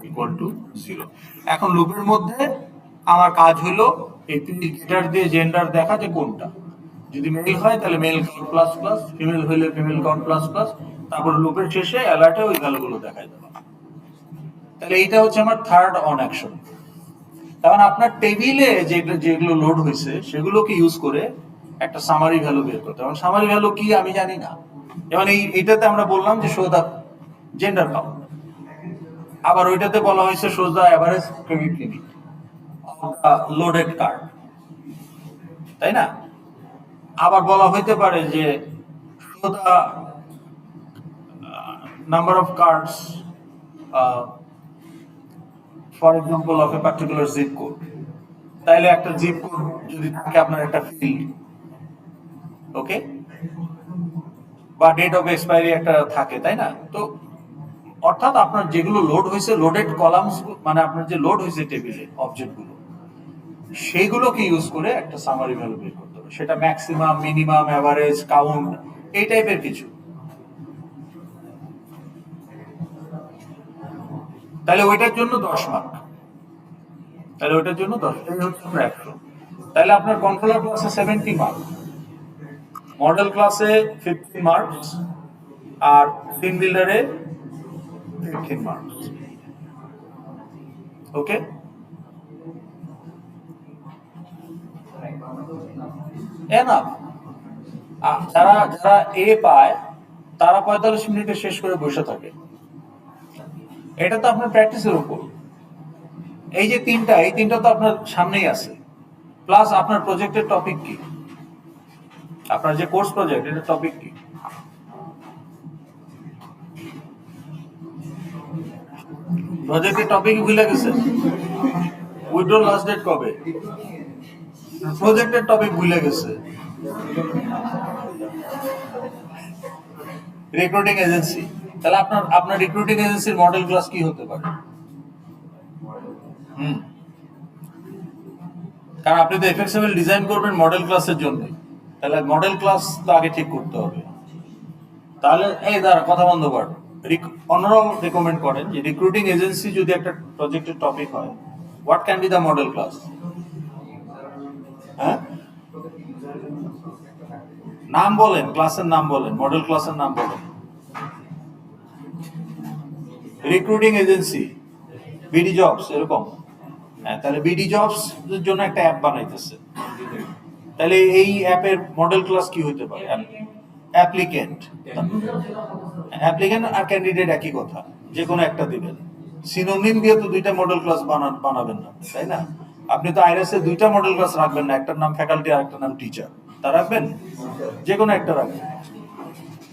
equal to 0। এখন লুপের মধ্যে আমার কাজ হলো এই গেটার দিয়ে জেন্ডার দেখা যে কোনটা, যদি মেল হয় তাহলে male count plus plus, female হইলে ফিমেল কাউন্ট প্লাস প্লাস, তারপর লুপের শেষে অ্যালার্টে ওই ভ্যালুগুলো দেখাই দেবো। তাহলে এইটা হচ্ছে আমার থার্ড অন অ্যাকশন। কারণ আপনার টেবিলে যেগুলো লোড হয়েছে সেগুলোকে ইউজ করে একটা সামারি ভ্যালু বের করতে হবে। সামারি ভ্যালু কি আমি জানি না, যেমন এইটাতে আমরা বললাম যে শো দা জেন্ডার কাউন্ট, আবার ওইটাতে বলা হয়েছে show the average credit limit loaded card, তাই না? আবার বলা হইতে পারে যে show the number of cards for example of a particular zip code. তাইলে একটা জিপ কোড যদি থাকে আপনার একটা ফিল্ড, ওকে, বা ডেট অফ এক্সপায়ারি একটা থাকে, তাই না? তো অর্থাৎ আপনার যেগুলো লোড হয়েছে, লোডেড কলামস, মানে আপনার যে লোড হয়েছে টেবিলে অবজেক্টগুলো, সেইগুলোকে ইউজ করে একটা সামারি ভ্যালু বের করতে হবে। সেটা ম্যাক্সিমাম, মিনিমাম, এভারেজ, কাউন্ট, এই টাইপের কিছু। তাহলে ওইটার জন্য 10 মার্ক, তাহলে ওইটার জন্য 10, এই হচ্ছে আপনার 100। তাহলে আপনার কন্ট্রোলার ক্লাসে 70 মার্ক, মডেল ক্লাসে 15 মার্কস, আর টিম বিল্ডারে 15 মার্কস। ওকে, এনাফ। যারা যারা এ পায় তারা 45 মিনিটে শেষ করে বসে থাকে। এটা তো আপনার প্র্যাকটিসের উপর। এই যে এই তিনটা তো আপনার সামনেই আছে, প্লাস আপনার প্রজেক্টের টপিক কি, আপনার যে কোর্স প্রজেক্ট এটার টপিক কি? প্রজেক্টের টপিক ভুলে গেছেন? উইথড্র লাস্ট ডেট কবে? প্রজেক্টের টপিক ভুলে গেছে। Recruiting agency. তাহলে আপনার রিক্রুটিং এজেন্সির মডেল ক্লাস কি হতে পারে? কারণ আপনি তো এফএক্সএমএল ডিজাইন করবেন মডেল ক্লাসের জন্য, তাহলে মডেল ক্লাস তো আগে ঠিক করতে হবে। তাহলে এই দাঁড়া, কথা বন্ধ কর। অন্যরাও রেকমেন্ড করেন যে রিক্রুটিং এজেন্সি যদি একটা প্রজেক্টের টপিক হয়, what can be the model class? হ্যাঁ, নাম বলেন, ক্লাসের নাম বলেন, মডেল ক্লাসের নাম বলেন। রিক্রুটিং এজেন্সি, বিডি জবস, এরকম। হ্যাঁ, তাহলে বিডি জবস এর জন্য একটা অ্যাপ বানাইতেছে, তাহলে এই অ্যাপের মডেল ক্লাস কি হতে পারে? অ্যাপ্লিকেন্ট। অ্যাপ্লিকেন্ট আর ক্যান্ডিডেট একই কথা, যে কোনো একটা দিবেন। সিনোনিম দিয়ে তো দুইটা মডেল ক্লাস বানাবেন না, তাই না? আপনি তো আইরাসে দুইটা মডেল ক্লাস রাখবেন না, একটার নাম ফ্যাকাল্টি আর একটার নাম টিচার, তা রাখবেন? যে কোনো একটা রাখবেন,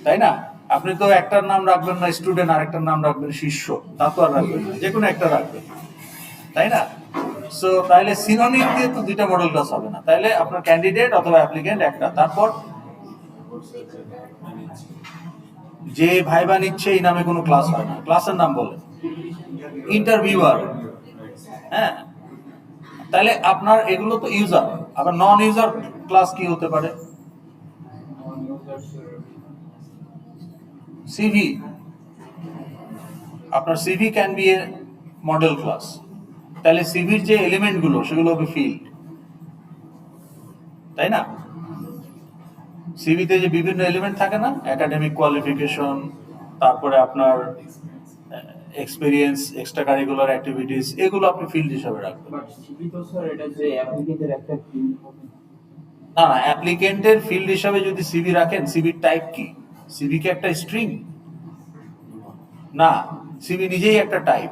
তাই না? আপনি তো একটার নাম রাখবেন না স্টুডেন্ট, আর একটার নাম রাখবেন শিষ্য, তা তো আর রাখবেন না, যে কোনো একটা রাখবেন, তাই না? সো তাহলে সিনোনিম দিয়ে তো দুইটা মডেল ক্লাস হবে না, তাহলে আপনার ক্যান্ডিডেট অথবা অ্যাপ্লিকেন্ট একটা। তারপর যে ভাইবা নিচ্ছে এই নামে কোনো ক্লাস হয় না, ক্লাসের নাম বলেন। ইন্টারভিউয়ার। হ্যাঁ, তাহলে আপনার এগুলো তো ইউজার। আবার নন ইউজার ক্লাস কি হতে পারে? সিভি। আপনার CV can B A model class. তাহলে সিভির যে এলিমেন্ট গুলো সেগুলো হবে ফিল্ড, তাই না? সিভিতে যে বিভিন্ন এলিমেন্ট থাকে না, একাডেমিক কোয়ালিফিকেশন, তারপরে আপনার এক্সপেরিয়েন্স, এক্সট্রা কারিকুলার অ্যাক্টিভিটিস, এগুলো আপনি ফিল্ড হিসাবে রাখবেন। বাট সিভি তো স্যার এটা যে অ্যাপ্লিকেন্টের একটা ফিল্ড হবে। না না, অ্যাপ্লিকেন্টের ফিল্ড হিসাবে যদি সিভি রাখেন, সিভির টাইপ কি? সিভি কি একটা স্ট্রিং? না, সিভি নিজেই একটা টাইপ।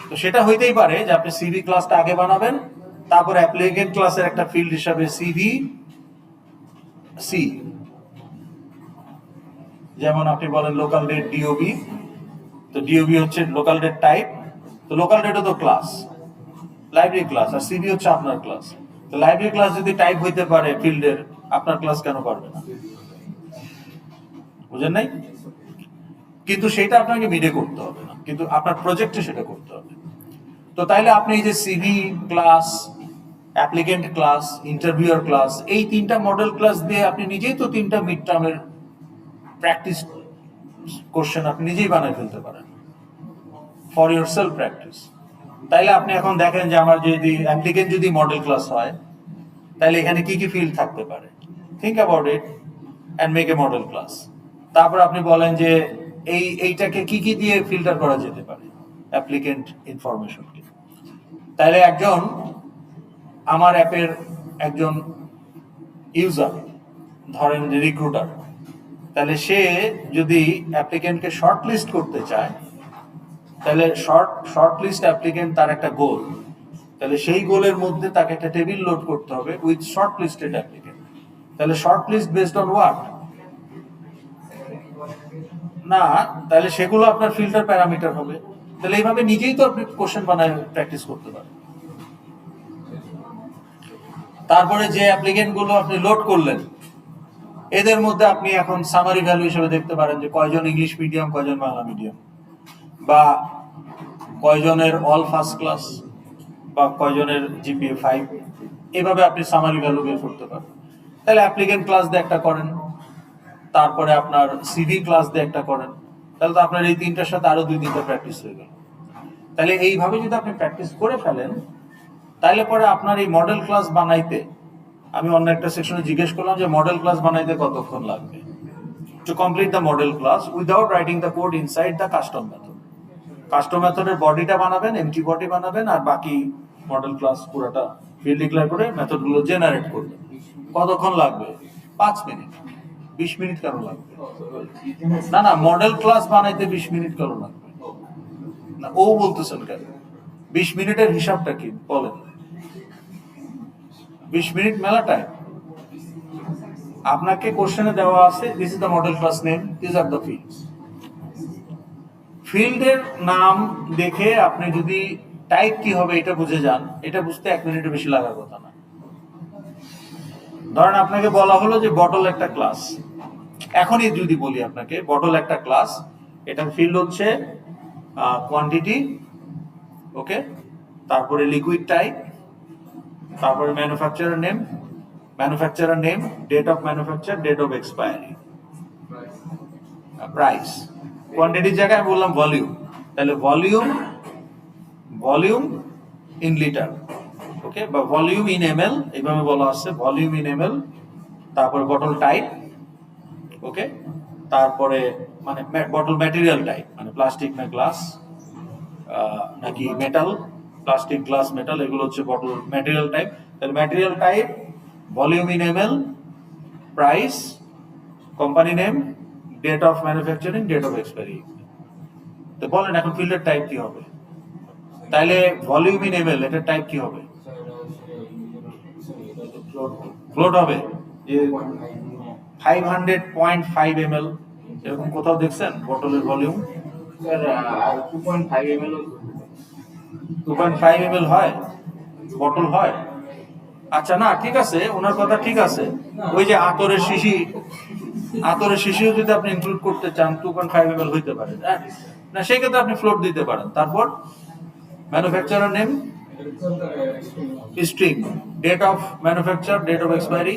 তো সেটা হইতেই পারে যে আপনি সিভি ক্লাসটা আগে বানাবেন, তারপর অ্যাপ্লিকেন্ট ক্লাসের একটা ফিল্ড হিসাবে সিভি সি, যেমন আপনি বলেন লোকাল ডেট ডিওবি, তো ডিওবি হচ্ছে লোকাল ডেট টাইপ, তো লোকাল ডেটও তো ক্লাস, লাইব্রেরি ক্লাস, আর সিভি হচ্ছে আপনার ক্লাস। তো লাইব্রেরি ক্লাস যদি টাইপ হইতে পারে ফিল্ডের, আপনার ক্লাস কেন পারবে না? বুঝেন নাই? কিন্তু সেটা আপনাকে মিডে করতে হবে না, কিন্তু আপনার প্রজেক্টে সেটা করতে হবে। তো তাইলে আপনি এই যে CV class, applicant class, interviewer class, এই তিনটা মডেল ক্লাস দিয়ে আপনি নিজেই তো তিনটা মিড টার্মের প্র্যাকটিস কোশ্চেন আপনি নিজেই বানাই ফেলতে পারেন ফর ইউর সেলফ প্র্যাকটিস। তাইলে আপনি এখন দেখেন যে আমার যদি অ্যাপ্লিকেন্ট যদি মডেল ক্লাস হয়, তাহলে এখানে কি কি ফিল্ড থাকতে পারে, think about it and make a model class. তারপর আপনি বলেন যে এইটাকে কি কি দিয়ে ফিল্টার করা যেতে পারে অ্যাপ্লিকেন্ট ইনফরমেশনকে। তাহলে একজন আমার অ্যাপের একজন ইউজার, ধরেন যে রিক্রুটার, তাহলে সে যদি অ্যাপ্লিকেন্টকে শর্ট লিস্ট করতে চায়, তাহলে শর্ট লিস্ট অ্যাপ্লিকেন্ট তার একটা গোল, তাহলে সেই গোলের মধ্যে তাকে একটা টেবিল লোড করতে হবে উইথ শর্ট লিস্টেড অ্যাপ্লিকেন্ট। তাহলে shortlist based on what? না, তাহলে সেগুলো আপনার ফিল্টার প্যারামিটার হবে। তাহলে এইভাবে নিজেই তো আপনি কোশ্চেন বানায় প্র্যাকটিস করতে পারেন। তারপরে যে অ্যাপ্লিকেন্ট গুলো আপনি লোড করলেন, এদের মধ্যে আপনি এখন সামারি ভ্যালু হিসেবে দেখতে পারেন যে কয়জন ইংলিশ মিডিয়াম, কয়জন বাংলা মিডিয়াম, বা কয়জনের অল ফার্স্ট ক্লাস, বা কয়জনের জিপিএ 5, এভাবে আপনি সামারি ভ্যালু বের করতে পারেন। তাহলে অ্যাপ্লিকেন্ট ক্লাস দিয়ে একটা করেন, তারপরে আপনার সিভি ক্লাস দিয়ে একটা করেন, তাহলে তো আপনার এই তিনটার সাথে আরো 2-3টা প্র্যাকটিস হয়ে গেল। তাহলে এইভাবে যদি আপনি প্র্যাকটিস করে ফেলেন, তাহলে পরে আপনার এই মডেল ক্লাস বানাইতে, আমি অন্য একটা সেকশনে জিজ্ঞেস করলাম যে মডেল ক্লাস বানাইতে কতক্ষণ লাগবে to complete the model class without writing the code inside the custom method. Custom মেথডের বডিটা বানাবেন, এমটি বডি বানাবেন, আর বাকি মডেল ক্লাস পুরোটা ফিল্ড ডিক্লেয়ার করে মেথডগুলো জেনারেট করবেন। কতক্ষণ লাগবে? 5 মিনিট। 20 মিনিট কেন লাগবে? না না, মডেল ক্লাস বানাইতে 20 মিনিট কেন লাগবে? না, ও বলতেছেন কেন? 20 মিনিটের হিসাবটা কি বলেন? 20 মিনিট মেলা টাইম। আপনাকে কোশ্চেনে দেওয়া আছে this is the model class name, this are the fields. ফিল্ডের নাম দেখে আপনি যদি টাইপ কি হবে এটা বুঝে যান, এটা বুঝতে 1 মিনিটের বেশি লাগার কথা না। ধরেন আপনাকে বলা হলো যে বটল একটা ক্লাস, এখনই যদি বলি আপনাকে বটল একটা ক্লাস, এটার ফিল্ড হচ্ছে কোয়ান্টিটি, ওকে, তারপরে লিকুইড টাইপ, তারপরে manufacturer name, date of manufacture, date of expiry, price. কোয়ান্টিটির জায়গায় আমি বললাম ভলিউম, তাহলে ভলিউম ইন লিটার, ওকে, বা ভলিউম ইন এমএল, এইভাবে বলা আছে, ভলিউম ইন এমএল। তারপরে বটল টাইপ, ওকে, তারপরে মানে বটল ম্যাটেরিয়াল টাইপ, মানে প্লাস্টিক না গ্লাস নাকি মেটাল, প্লাস্টিক, গ্লাস, মেটাল, এগুলো হচ্ছে বটল ম্যাটেরিয়াল টাইপ। তাহলে material type, volume in ML, price, company name, date of manufacturing, date of expiry. তো বলেন এখন ফিল্ডের টাইপ কি হবে? তাইলে ভলিউম ইন এমএল, এটার টাইপ কি হবে? ফ্লোট হবে। যে 500.5 ml এরকম কোথাও দেখছেন বটলের ভলিউম? 2.5 ml 2.5 ml হয় বটল হয়? আচ্ছা, না ঠিক আছে, ওনার কথা ঠিক আছে। ওই যে আতরের শিশিও যদি আপনি ইনক্লুড করতে চান 2.5 ml হইতে পারে, না সেই ক্ষেত্রে আপনি ফ্লোট দিতে পারেন। তারপর manufacturer name, string, date of manufacture, date of expiry,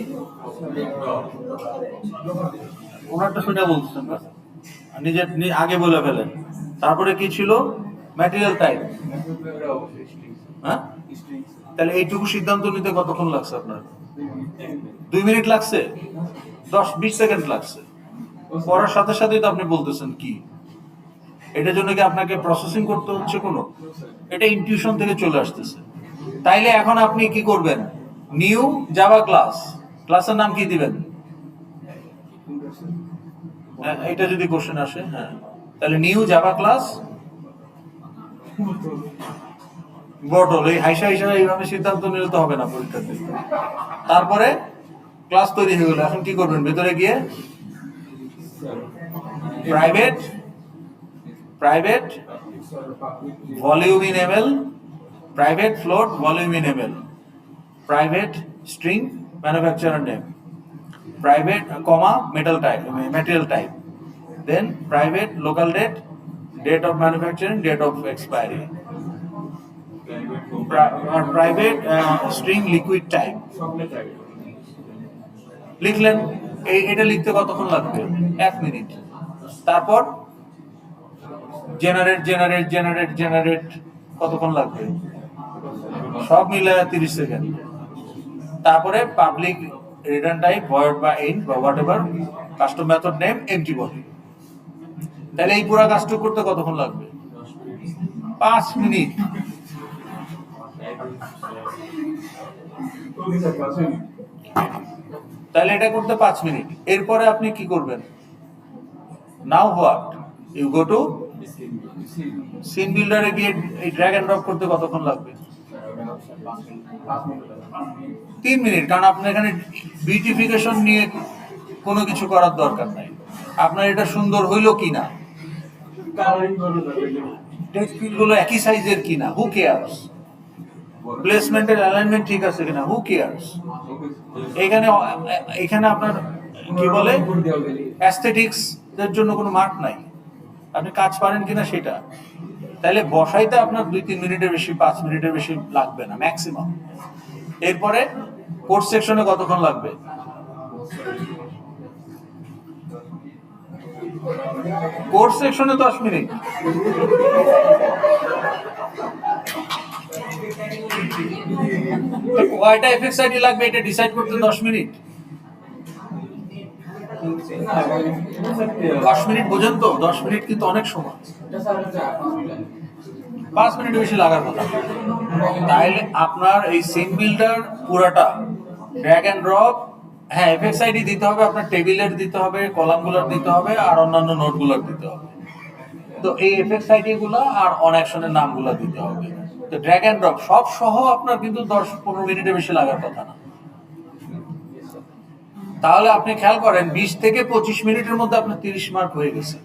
ওনারটা শুনে বলছেন না, নিজের আগে বলে ফেলেন। তারপরে কি ছিল? Material type. হ্যাঁ, তাহলে এইটুকু সিদ্ধান্ত নিতে কতক্ষণ লাগছে আপনার? 2 মিনিট লাগছে? 10-20 সেকেন্ড লাগছে। পড়ার সাথে সাথেই তো আপনি বলতেছেন কি? এটার জন্য কি আপনাকে প্রসেসিং করতে হচ্ছে কোনো? এটা ইনটিউশন থেকে চলে আসতেছে। তাইলে এখন আপনি কি করবেন? নিউ জাভা ক্লাসের নাম কি দিবেন? এটা যদি কোশ্চেন আসে, হ্যাঁ, তাহলে নিউ জাভা ক্লাস বটল, এই হাইসা এইভাবে সিদ্ধান্ত নিলে তো হবে না পরীক্ষাতে। তারপরে ক্লাস তৈরি হয়ে গেল, এখন কি করবেন? ভেতরে গিয়ে private volume in ML, private float volume in ML, private string manufacturer name, private comma material type, then private local date, date of manufacturing, date of expiry, private string liquid type লিখলেন। এটা লিখতে কতক্ষণ লাগবে? 1 minute. তারপর generate generate generate generate কতক্ষণ লাগবে? সব মিলে 30 সেকেন্ড। তারপরে পাবলিক রিটার্ন টাইপ ভয়েড বা এন্ড বা whatever, custom method name empty body. তাহলে এই পুরো কাজটা করতে কতক্ষণ লাগবে? 5 মিনিট। তাহলে এটা করতে 5 মিনিট। এরপরে আপনি কি করবেন? Now what? You go to scene বিল্ডারে গিয়ে এই ড্র্যাগ এন্ড ড্রপ করতে কতক্ষণ লাগবে? 3 মিনিট। কারণ আপনার এখানে বিউটিফিকেশন নিয়ে কোনো কিছু করার দরকার নাই। আপনার এটা সুন্দর হইলো কিনা, টেক্সট ফিল্ডগুলো একই সাইজের কিনা, হু কেয়ারস, প্লেসমেন্টের অ্যালাইনমেন্ট ঠিক আছে কিনা, হু কেয়ারস। এখানে আপনার কি বলে অ্যাস্থেটিক্স এর জন্য কোনো মার্ক নাই, আপনি কাজ পারেন কিনা সেটা। তাহলে বসাইতে আপনার 2-3 মিনিটের বেশি, 5 মিনিটের বেশি লাগবে না ম্যাক্সিমাম। এরপরে কোর্স সেকশনে কতক্ষণ লাগবে? কোর্স সেকশনে 10 মিনিট। কয়টা এফএক্স আইডি লাগবে এটা ডিসাইড করতে 10 মিনিট। 10 মিনিট বোঝেন তো? 10 মিনিট কিন্তু অনেক সময়। 5 মিনিটের বেশি লাগার কথা। তাইলে আপনার এই সিন বিল্ডার পুরাটা ড্র্যাগ এন্ড ড্রপ, হ্যাঁ এফএক্স আইডি দিতে হবে, আপনার টেবিলের দিতে হবে, কলামগুলোর দিতে হবে, আর অন্যান্য নোটগুলোর দিতে হবে। তো এই এফএক্স আইডি গুলো আর অন অ্যাকশনের নামগুলো দিতে হবে। তো ড্র্যাগ এন্ড ড্রপ সব সহ আপনার কিন্তু 10-15 মিনিটের বেশি লাগার কথা না। তাহলে আপনি খেয়াল করেন 20 থেকে 25 মিনিটের মধ্যে আপনার 30 মার্ক হয়ে গেছে।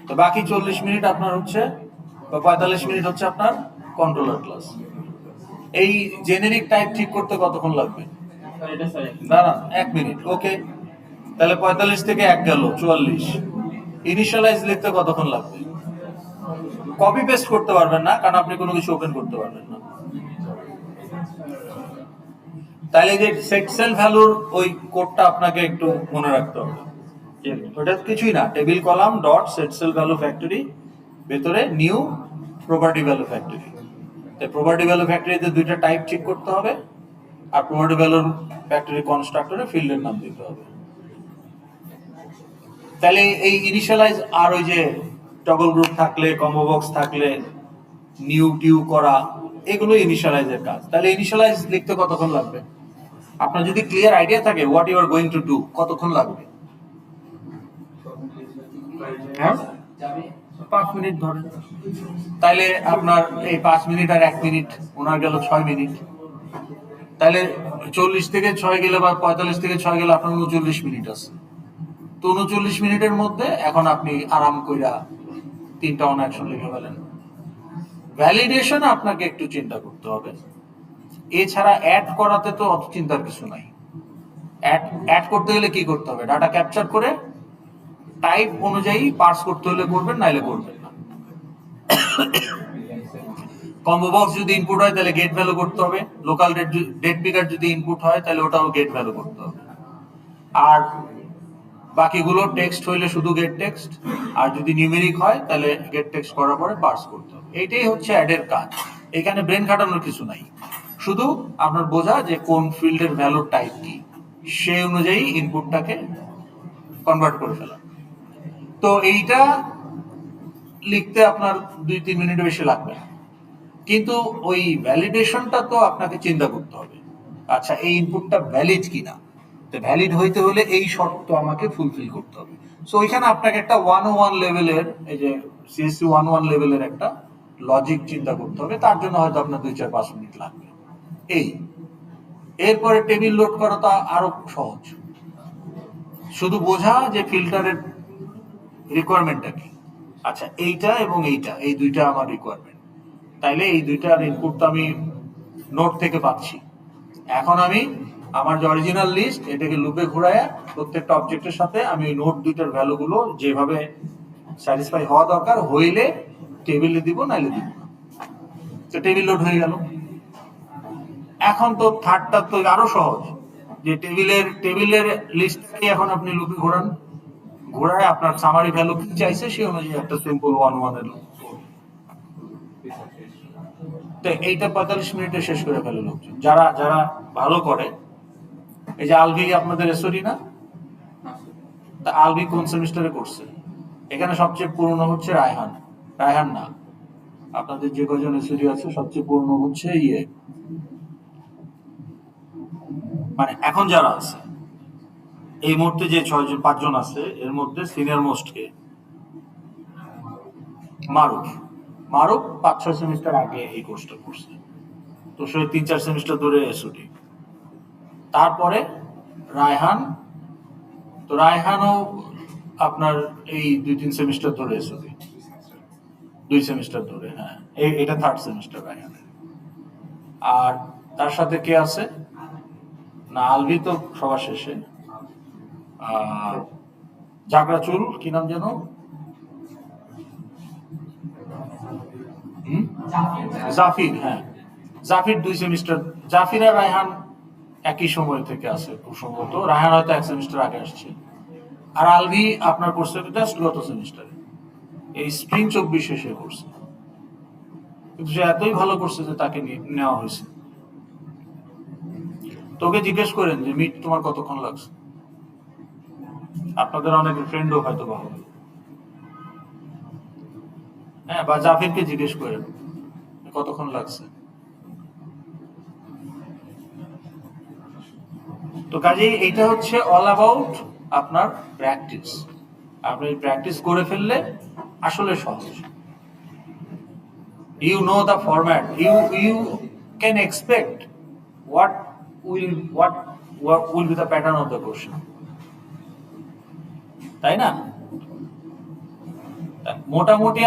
তো বাকি 40 মিনিট আপনার হচ্ছে বা 45 মিনিট হচ্ছে আপনার কন্ট্রোলার ক্লাস। এই জেনেরিক টাইপ ঠিক করতে কতক্ষণ লাগবে? দাঁড়ান 1 মিনিট। ওকে, তাহলে 45 থেকে 1 গেল 44। ইনিশিয়ালাইজ লিখতে কতক্ষণ লাগবে? কপি পেস্ট করতে পারবেন না, কারণ আপনি কোনো কিছু ওপেন করতে পারবেন না। তাহলে যে সেট সেল ভ্যালুর ওই কোডটা আপনাকে একটু মনে রাখতে হবে। ওটা কিছুই না, table column dot set sale value factory, ভেতরে নিউ প্রপার্টি ভ্যালু ফ্যাক্টরি। তাই প্রপার্টি ভ্যালু ফ্যাক্টরিতে দুইটা টাইপ ঠিক করতে হবে, আর প্রপার্টি ভ্যালু ফ্যাক্টরি কনস্ট্রাক্টরে ফিল্ডের নাম দিতে হবে। তাহলে এই ইনিশিয়ালাইজ আর ওই যে টগল গ্রুপ থাকলে, কম্বো বক্স থাকলে, নিউ টিউ করা, এগুলো ইনিশিয়ালাইজের কাজ। তাহলে ইনিশিয়ালাইজ লিখতে কতক্ষণ লাগবে? আপনার যদি ক্লিয়ার আইডিয়া থাকে what you are going to do, কতক্ষণ লাগবে? হ্যাঁ 5 মিনিট ধরেন। তাইলে আপনার এই 5 মিনিট আর 1 মিনিট, ওনার গেল 6 মিনিট। তাহলে 40 থেকে 6 গেলে বা 45 থেকে 6 গেলে আপনার 39 মিনিট আছে। তো 39 মিনিটের মধ্যে এখন আপনি আরাম কইরা 3টা অন অ্যাকশন লিখে ফেলেন। ভ্যালিডেশন আপনাকে একটু চিন্তা করতে হবে, এছাড়া অ্যাড করাতে তো অত চিন্তার কিছু নাই। অ্যাড করতে গেলে কি করতে হবে? ডাটা ক্যাপচার করে টাইপ অনুযায়ী পার্স করতে হলে করবেন, নাইলে করবেন না। কম্বো বক্স যদি ইনপুট হয় তাহলে গেট ভ্যালু করতে হবে, লোকাল ডেট পিকার যদি ইনপুট হয় তাহলে ওটাও গেট ভ্যালু করতে হবে, আর বাকিগুলো টেক্সট হইলে শুধু গেট টেক্সট, আর যদি নিউমেরিক হয় তাহলে গেট টেক্সট করার পরে পার্স করতে হবে। এইটাই হচ্ছে অ্যাডের কাজ। এখানে ব্রেন খাটানোর কিছু নাই, শুধু আপনার বোঝা যে কোন ফিল্ডের ভ্যালুর টাইপ কি, সেই অনুযায়ী ইনপুটটাকে কনভার্ট করে ফেলা। তো এইটা লিখতে আপনার 2-3 মিনিট বেশি লাগবে, কিন্তু ওই ভ্যালিডেশনটা তো আপনাকে চিন্তা করতে হবে। আচ্ছা, এই ইনপুটটা ভ্যালিড কিনা, তো ভ্যালিড হইতে হলে এই শর্ত আমাকে ফুলফিল করতে হবে। সো এখানে আপনাকে একটা 101 লেভেলের, এই যে সিএসসি 101 লেভেলের একটা লজিক চিন্তা করতে হবে। তার জন্য হয়তো আপনার 2-4-5 মিনিট লাগবে। এরপরে টেবিল লোড করা তো আরো সহজ, শুধু বোঝা যে ফিল্টারের রিকোয়ারমেন্টটা কি। আচ্ছা, এইটা এবং এইটা, এই দুইটা আমার রিকোয়ারমেন্ট, তাইলে এই দুইটার ইনপুট তো আমি নোট থেকে পাচ্ছি। এখন আমি আমার যে অরিজিনাল লিস্ট, এটাকে লুপে ঘুরায় প্রত্যেকটা অবজেক্টের সাথে আমি ওই নোট দুইটার ভ্যালুগুলো যেভাবে স্যাটিসফাই হওয়া দরকার হইলে টেবিলে দিব, নাইলে দিব না। তো টেবিল লোড হয়ে গেল। এখন তো থার্ডটা তো আরো সহজ, যে টেবিলের লিস্টকে এখন আপনি লুপে ঘোরান, ঘোরায় আপনার সামারি ভ্যালু কি চাইছে সেই অনুযায়ী একটা সিম্পল 1 1 এর loop। তো এইটা 45 মিনিটে শেষ করে ফেলে লোকজন, যারা যারা ভালো করে। এই যে আলভি আপনাদের এসওডি না, তা আলভি কোন সেমিস্টারে করছে? এখানে সবচেয়ে পুরনো হচ্ছে রায়হান। রায়হান না, আপনাদের যে কজন এসওডি আছে সবচেয়ে পুরনো হচ্ছে মানে এখন যারা আছে এই মুহূর্তে যে 5 জন আছে এর মধ্যে সিনিয়র মোস্ট কে? মারুফ। মারুফ 5 6 সেমিস্টার আগে এই কোর্সটা করছে, তো সে 3 4 সেমিস্টার ধরে এসওডি। তারপরে রায়হান, তো রায়হানও আপনার এই 2 3 সেমিস্টার ধরে এসওডি, 2 সেমিস্টার ধরে। হ্যাঁ, এটা থার্ড সেমিস্টার রায়হানের। আর তার সাথে কে আছে? না, আলভি তো সবার শেষে। জাগরাচুল কি নাম যেন, জাফির। হ্যাঁ, জাফির 2 সেমিস্টার। জাফির আর রায়হান একই সময় থেকে আছে খুব সম্ভবত, রায়হান হয়তো 1 সেমিস্টার আগে আসছে। আর আলভি আপনার করছে জাস্ট গত সেমিস্টারে, এই স্প্রিং 24 শেষে করছে। কিন্তু সে এতই ভালো করছে যে তাকে নেওয়া হয়েছে। তোকে জিজ্ঞেস করেন যে মিট তোমার কতক্ষণ লাগছে, আপনাদের অনেকের ফ্রেন্ডও হয়তো বা হবে। হ্যাঁ, বা জাফিরকে জিজ্ঞেস করেন কতক্ষণ লাগছে। তো কাজেই এইটা হচ্ছে অল অ্যাবাউট আপনার প্র্যাকটিস। আপনি প্র্যাকটিস করে ফেললে আসলে সহজ। You know the format, you can expect what will be the pattern of the question, তাই না? মোটামুটি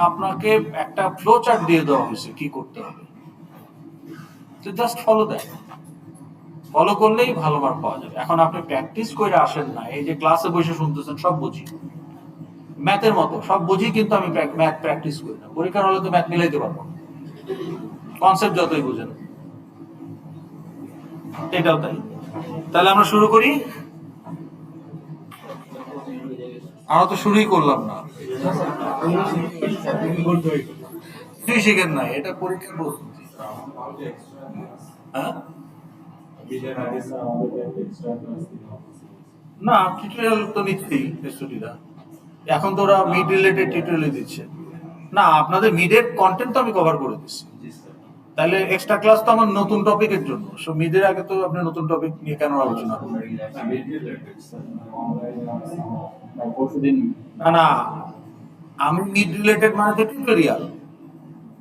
আপনাকে একটা ফ্লো চার্ট দিয়ে দেওয়া হয়েছে কি করতে হবে, তো জাস্ট ফলো দ্যাট। ফলো করলেই ভালো মার্ক পাওয়া যাবে। এখন আপনি প্র্যাকটিস করে আসেন না, এই যে ক্লাসে বসে শুনতেছেন সব বুঝি, ম্যাথের মতো সব বুঝি, কিন্তু আমি ম্যাথ প্র্যাকটিস করি না। পরীক্ষার হলে তো ম্যাথ মিলাইতে পারবো না, কনসেপ্ট যতই বুঝেন। এটাও তাই। তাহলে আমরা শুরু করি। আমরা তো শুরুই করলাম না, তুই শিখেন না, এটা পরীক্ষার প্রস্তুতি। হ্যাঁ, না টিউটোরিয়াল তো নিচ্ছেই স্টুডেন্টরা, এখন তো ওরা মিড রিলেটেড টিউটোরিয়াল দিচ্ছে না। আপনাদের মিডের কন্টেন্ট তো আমি কভার করে দিচ্ছি, তাহলে এক্সট্রা ক্লাস তো আমার নতুন টপিকের জন্য। সো মিডের আগে তো আপনি নতুন টপিক নিয়ে কেন আলোচনা করবেন? না না, আমি মিড রিলেটেড মানে তো টিউটোরিয়াল,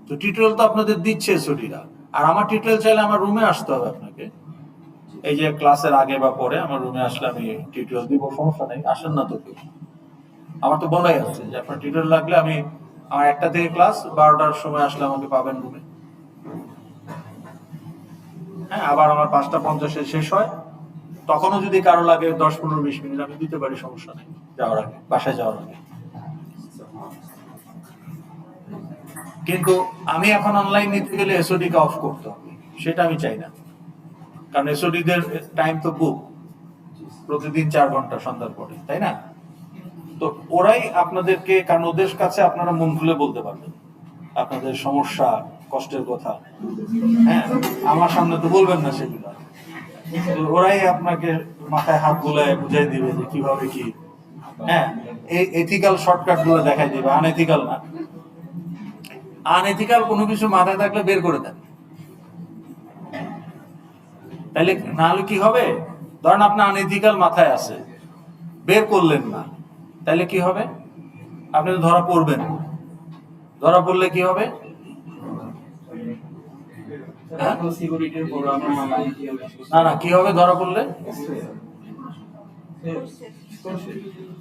তো টিউটোরিয়াল তো আপনাদের দিচ্ছে এসওডিরা। আর আমার টিউটোরিয়াল চাইলে আমার রুমে আসতে হবে আপনাকে, এই যে ক্লাসের আগে বা পরে আমার রুমে আসলে আমি টিউটোরিয়াল দিব, সমস্যা নেই। আসেন না তো কেউ, আমার তো বলাই আছে যে আপনার টিউটোরিয়াল লাগলে আমি আমার 1টা থেকে ক্লাস 12টার সময় আসলে আমাকে পাবেন রুমে। হ্যাঁ, আবার আমার 5টা 50-এ শেষ হয়, তখনও যদি কারো লাগে 10 15 20 মিনিট আমি দিতে পারি, সমস্যা নেই, যাওয়ার আগে, বাসায় যাওয়ার আগে। কিন্তু আমি এখন অনলাইন নিতে গেলে এসওডি কে অফ করতে হবে, সেটা আমি চাই না। কারণ এসওডি দের টাইম তো বুক, প্রতিদিন 4 ঘন্টা সন্ধ্যার পরে, তাই না? তো ওরাই আপনাদেরকে, কারণ ওদের কাছে আপনারা মন খুলে বলতে পারবেন আপনাদের সমস্যা, কষ্টের কথা। হ্যাঁ, আমার সামনে তো বলবেন না সেগুলো, তো ওরাই আপনাকে মাথায় হাত বুলায় বুঝাই দিবে যে কিভাবে কি। হ্যাঁ, এই এথিক্যাল শর্টকাট গুলো দেখাই দিবে, আনএথিক্যাল না। আনএথিক্যাল কোনো কিছু মাথায় থাকলে বের করে দেন, তাইলে না হলে কি হবে? ধরেন আপনার আনএথিক্যাল মাথায় আছে, বের করলেন না, তাইলে কি হবে? আপনি তো ধরা পড়বেন। ধরা পড়লে কি হবে? না না, কি হবে ধরা পড়লে?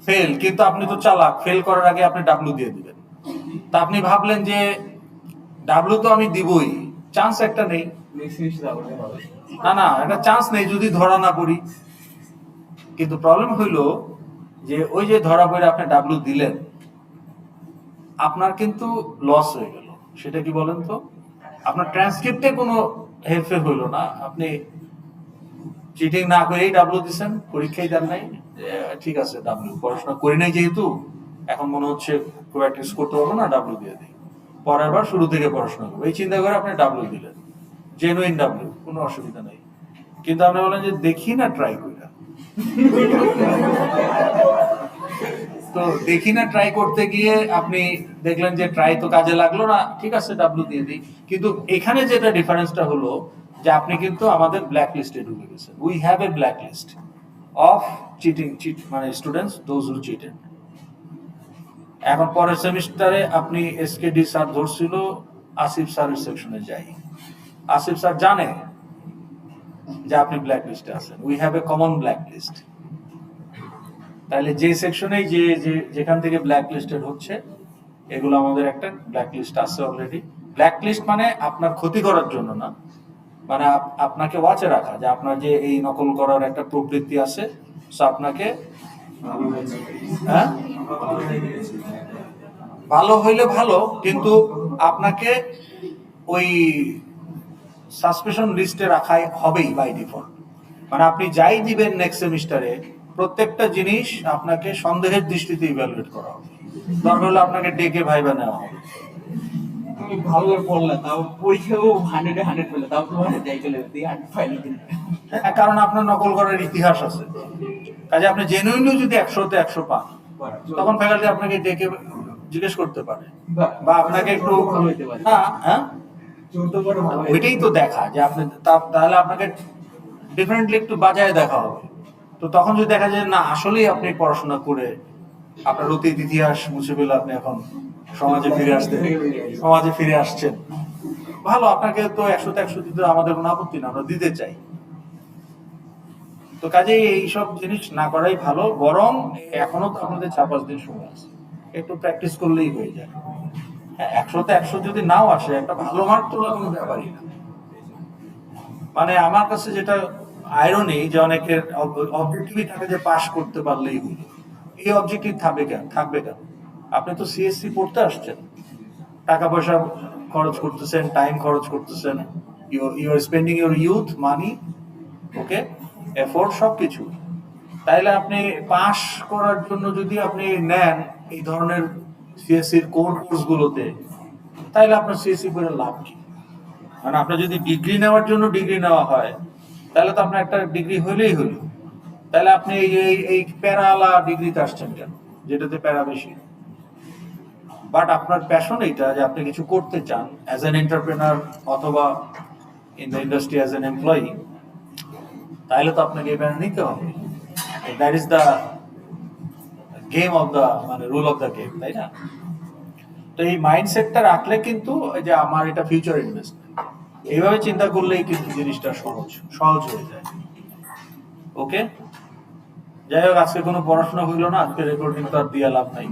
ফেল। কিন্তু আপনি তো চালাক, ফেল করার আগে আপনি ডাব্লু দিয়ে দিবেন। তা আপনি ভাবলেন যে ডাব্লু তো আমি দিবই, চান্স একটা নেই। না না, একটা চান্স নেই যদি ধরা না পড়ি। কিন্তু প্রবলেম হইলো যে ওই যে ধরা পড়ে আপনি ডাব্লু দিলেন, আপনার কিন্তু লস হয়ে গেল। সেটা কি বলেন তো? আপনার ট্রান্সক্রিপ্টে কোনো হেরফের হইলো না, আপনি চিটিং না করেই ডাব্লিউ দিচ্ছেন, পরীক্ষায় দেন নাই, ঠিক আছে ডাব্লিউ, পড়াশোনা করি নাই যেহেতু এখন মনে হচ্ছে খুব একটা করতে পারবো না, ডাব্লিউ দিয়ে দিই, পরের বার শুরু থেকে পড়াশোনা করবো, এই চিন্তা করে আপনি ডাব্লিউ দিলেন, জেনুইন ডাব্লিউ, কোনো অসুবিধা নেই। কিন্তু আপনি বলেন যে দেখি না ট্রাই করি, তো দেখি না ট্রাই করতে গিয়ে আপনি দেখলেন যে ট্রাই তো কাজে লাগলো না, ঠিক আছে ডাব্লিউ দিয়ে দিই। কিন্তু এখানে যেটা ডিফারেন্সটা হলো যে আপনি কিন্তু আমাদের ব্ল্যাক লিস্টে ঢুকে গেছেন। We have a black list of cheat মানে স্টুডেন্টস দোজ হু চিটেড। এখন পরের সেমিস্টারে আপনি এসকেডি স্যার ধরছিল, আসিফ স্যারের সেকশনে যাই, আসিফ স্যার জানে যে আপনি ব্ল্যাক লিস্টে আছেন, we have a common black list. তাহলে যে সেকশনে যেখান থেকে ব্ল্যাক লিস্টেড হচ্ছে, এগুলো আমাদের একটা ব্ল্যাক লিস্ট আছে অলরেডি। ব্ল্যাক লিস্ট মানে আপনার ক্ষতি করার জন্য না, মানে আপনাকে ওয়াচে রাখা, যে আপনার যে এই নকল করার একটা প্রবৃত্তি আছে, সো আপনাকে হ্যাঁ ভালো হইলে ভালো, কিন্তু আপনাকে ওই সাসপেশন লিস্টে রাখাই হবেই বাই ডিফল্ট। মানে আপনি যাই দিবেন নেক্সট সেমিস্টারে, প্রত্যেকটা জিনিস আপনাকে সন্দেহের দৃষ্টিতে ইভ্যালুয়েট করা হবে, দরকার হলে আপনাকে ডেকে ভাইবা নেওয়া হবে। তুমি ভালো করে পড়লে তাও পরীক্ষাও 100 পেলে তাও তোমার যাই চলে দিয়ে 100 ফাইনাল দিন। কারণ আপনার নকল করার ইতিহাস আছে, কাজে আপনি জেনুইনলি যদি 100-তে 100 পান, তখন ফ্যাকাল্টি আপনাকে ডেকে জিজ্ঞেস করতে পারে, বা আপনাকে একটু না, হ্যাঁ ওইটাই তো দেখা যে আপনি তাহলে আপনাকে ডিফারেন্টলি একটু বাজায় দেখা হবে। তো তখন যদি দেখা যায় না আসলেই আপনি পড়াশোনা করে আপনার অতীত ইতিহাস মুছে ফেলে আপনি এখন সমাজে ফিরে আসছেন, ভালো, আপনাকে তো 100-তে 100 দিতে আমাদের কোনো আপত্তি না, আমরা দিতে চাই। তো কাজেই এইসব জিনিস না করাই ভালো, বরং এখনো তো আপনাদের 4-5 দিন সময় আছে, একটু প্র্যাকটিস করলেই হয়ে যায়। হ্যাঁ, 100-তে 100 যদি নাও আসে, একটা ভালো মার্ক তোলা কোনো ব্যাপারই না। মানে আমার কাছে যেটা আইরনি, যে অনেকের অবজেক্টিভই থাকে যে পাস করতে পারলেই হলো। এই অবজেক্টিভ থাকবে কেন? আপনি তো সিএসসি পড়তে আসছেন, টাকা পয়সা খরচ করতেছেন, টাইম খরচ করতেছেন, you are spending your youth, money, okay, effort, সবকিছু। তাইলে আপনি পাস করার জন্য যদি আপনি নেন এই ধরনের সিএসসির কোর্সগুলোতে, তাইলে আপনার সিএসসি করে লাভ কি? মানে আপনার যদি ডিগ্রি নেওয়ার জন্য ডিগ্রি নেওয়া হয়, তাহলে তো আপনার একটা ডিগ্রি হইলেই হলো, তাহলে আপনি এই প্যারালা ডিগ্রিতে আসছেন কেন, যেটাতে প্যারা বেশি? বাট আপনার প্যাশন এইটা যে আপনি কিছু করতে চান অ্যাজ অ্যান এন্টারপ্রেনার অথবা in the industry as an employee, তাহলে তো আপনাকে এই প্যারা নিতে হবে। That is the game of the, মানে রুল অফ দ্য গেম, তাই না? তো এই মাইন্ডসেটটা রাখলে কিন্তু যে আমার এটা ফিউচার ইনভেস্টমেন্ট, এইভাবে চিন্তা করলেই কিন্তু জিনিসটা সহজ হয়ে যায়। ওকে, যাই হোক, আজকে কোনো পড়াশোনা হইলো না, আজকে রেকর্ডিং তো আর দিয়ে লাভ নাই।